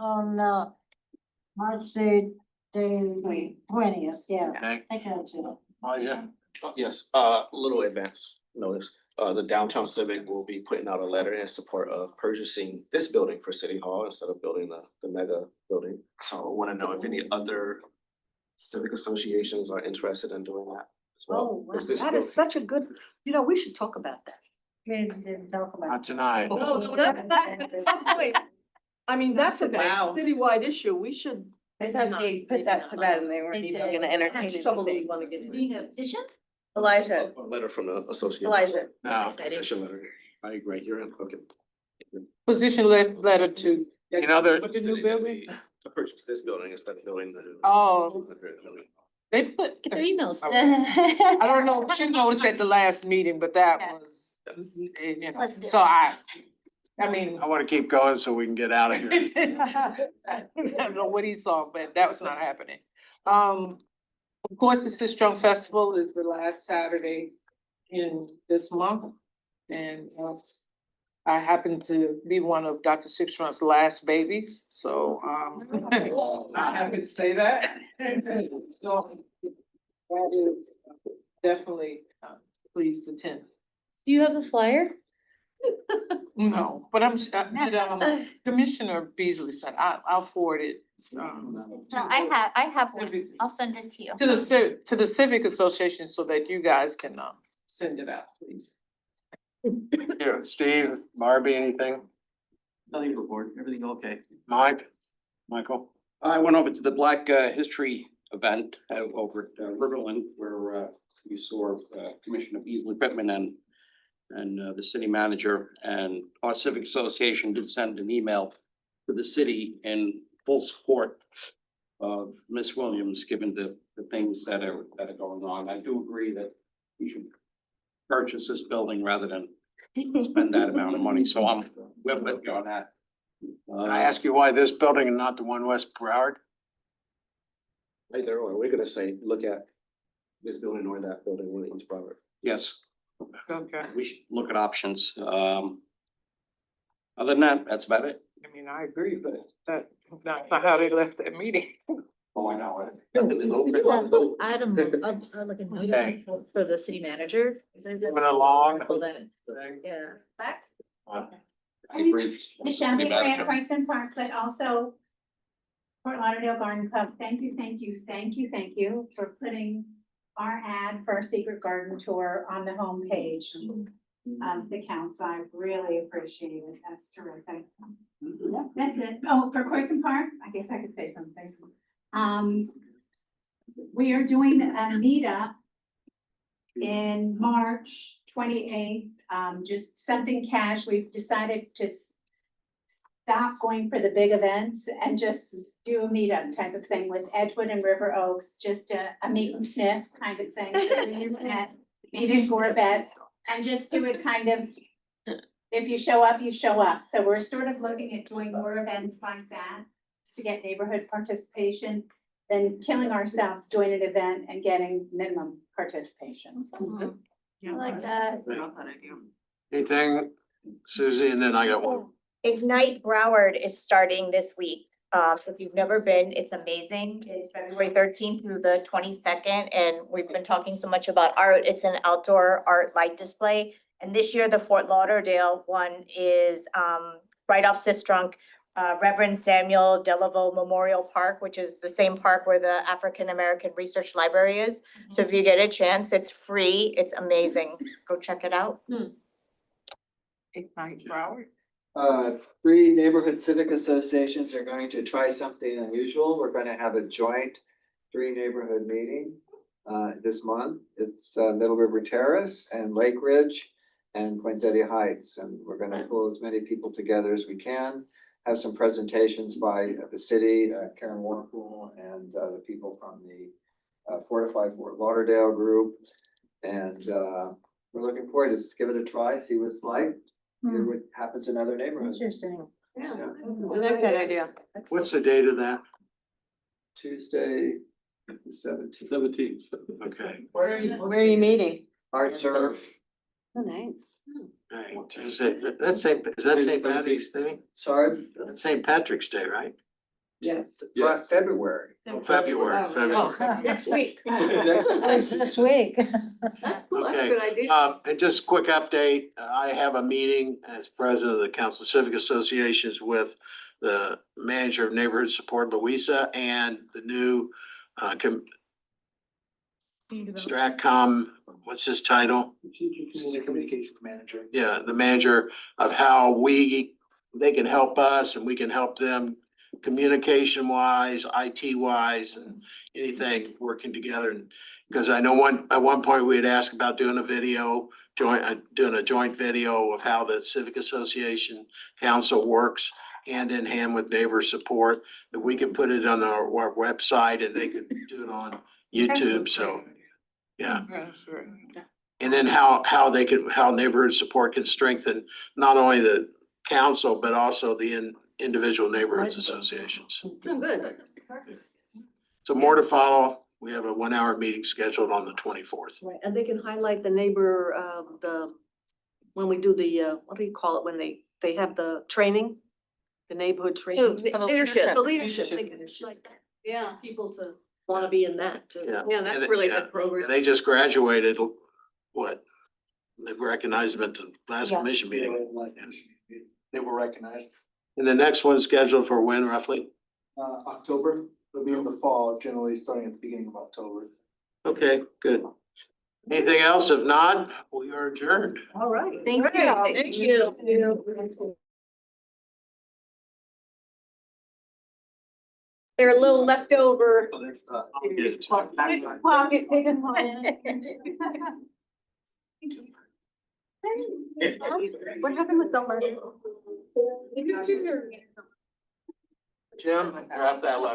March the 20th, yeah. Okay. I think that's it. Elijah? Yes, little advance notice. The downtown civic will be putting out a letter in support of purchasing this building for City Hall instead of building the mega building. So I wanna know if any other civic associations are interested in doing that as well. Oh, wow, Is this that building- is such a good, we should talk about that. We didn't talk about. Not tonight. No, at some point. I mean, that's a Wow. citywide issue. We should. I thought they put that to bed and they weren't even gonna entertain That's it. trouble that we wanna get in. Being a position? Elijah, A letter from the association. Elijah. No. Position letter. I agree, you're in, okay. Position letter to. You know, there- With the new building? To purchase this building instead of building the. Oh, they put. Get their emails. I don't know what you noticed at the last meeting, but that was, you know, Let's do so I mean. I wanna keep going so we can get out of here. I don't know what he saw, but that was not happening. Of course, the Sistrunk Festival is the last Saturday in this month. And I happen to be one of Dr. Sistrunk's last babies, so I'm happy to say that. So that is definitely please attend. Do you have the flyer? No, but Commissioner Beasley said I'll forward it. No, I have one. I'll send it to you. To the Civic Association so that you guys can send it out, please. Here, Steve, Barbie, anything? Nothing to report, everything okay. Michael? I went over to the Black History event over at Riverland where we saw Commissioner Beasley Pittman and the city manager, and our civic association did send an email to the city in full support of Miss Williams, given the things that are going on. I do agree that we should purchase this building rather than spend that amount of money, so we're with you on that. Can I ask you why this building and not the one West Broward? Right there, or we're gonna say, look at this building or that building, one of each property. Yes, Okay, we should look at options. Other than that, that's about it. I mean, I agree, but that's not how they left that meeting. Oh, I know. I had like a Okay. note for the city manager. Moving along. People that- Thing. Yeah. I agree. Michelle City Grant, manager. Carson Park, but also Fort Lauderdale Garden Club. Thank you for putting our ad for our secret garden tour on the homepage of the council. I really appreciate it. That's terrific. Yep, that's it. Oh, for Carson Park, I guess I could say something. We are doing a meetup in March 28th, just something cash. We've decided to stop going for the big events and just do a meetup type of thing with Edgewood and River Oaks, just a meet and sniff kind of thing. Meeting for beds and just do it kind of, if you show up, you show up. So we're sort of looking at doing more events like that to get neighborhood participation than killing ourselves doing an event and getting minimum participation. I like that. Anything, Susie, and then I got one. Ignite Broward is starting this week. So if you've never been, it's amazing. It's February 13th through the 22nd, and we've been talking so much about art. It's an outdoor art light display, And this year, the Fort Lauderdale one is right off Sistrunk, Reverend Samuel Delaveau Memorial Park, which is the same park where the African American Research Library is. So if you get a chance, it's free, it's amazing. Go check it out. Ignite Broward. 3 neighborhood civic associations are going to try something unusual. We're gonna have a joint 3 neighborhood meeting this month. It's Middle River Terrace and Lake Ridge and Poinsettia Heights. And we're gonna pull as many people together as we can. Have some presentations by the city, Karen Warpool, and the people from the Fortify Fort Lauderdale group. And we're looking forward to just give it a try, see what it's like. Hear what happens in other neighborhoods. Interesting. Yeah. I like that idea. What's the date of that? Tuesday, the 17th. 17th. Okay. Where are you meeting? Art Serve. Oh, nice. Okay, Tuesday, is that St. Patrick's Day? Sorry? That's St. Patrick's Day, right? Yes. Yes. February. February. Next week. This week. That's cool, that's a Okay, good idea. and just a quick update, I have a meeting as president of the Council of Civic Associations with the manager of Neighborhood Support, Louisa, and the new Stratcom, what's his title? Senior Communications Manager. Yeah, the manager of how they can help us and we can help them communication wise, IT wise, and anything working together. And because I know at one point we had asked about doing a video, doing a joint video of how the Civic Association Council works hand in hand with neighbor support, that we can put it on our website and they can do it on YouTube, so, yeah. And then how neighborhood support can strengthen not only the council, but also the individual neighborhoods associations. Oh, good. So more to follow. We have a 1-hour meeting scheduled on the 24th. Right, and they can highlight the neighbor, when we do the, what do you call it, when they have the training? The neighborhood training. Leadership. The leadership, they can like Yeah. people to wanna be in that too. Yeah, that's really Yeah. good program. They just graduated, what? They recognized them at the last Yeah. commission meeting. They were recognized. And the next one's scheduled for when roughly? October, it'll be in the fall, generally starting at the beginning of October. Okay, good. Anything else? If not, we are adjourned. All right. Thank you. Thank you. They're a little left over. Pocket, take them home. What happened with the? Jim, grab that letter.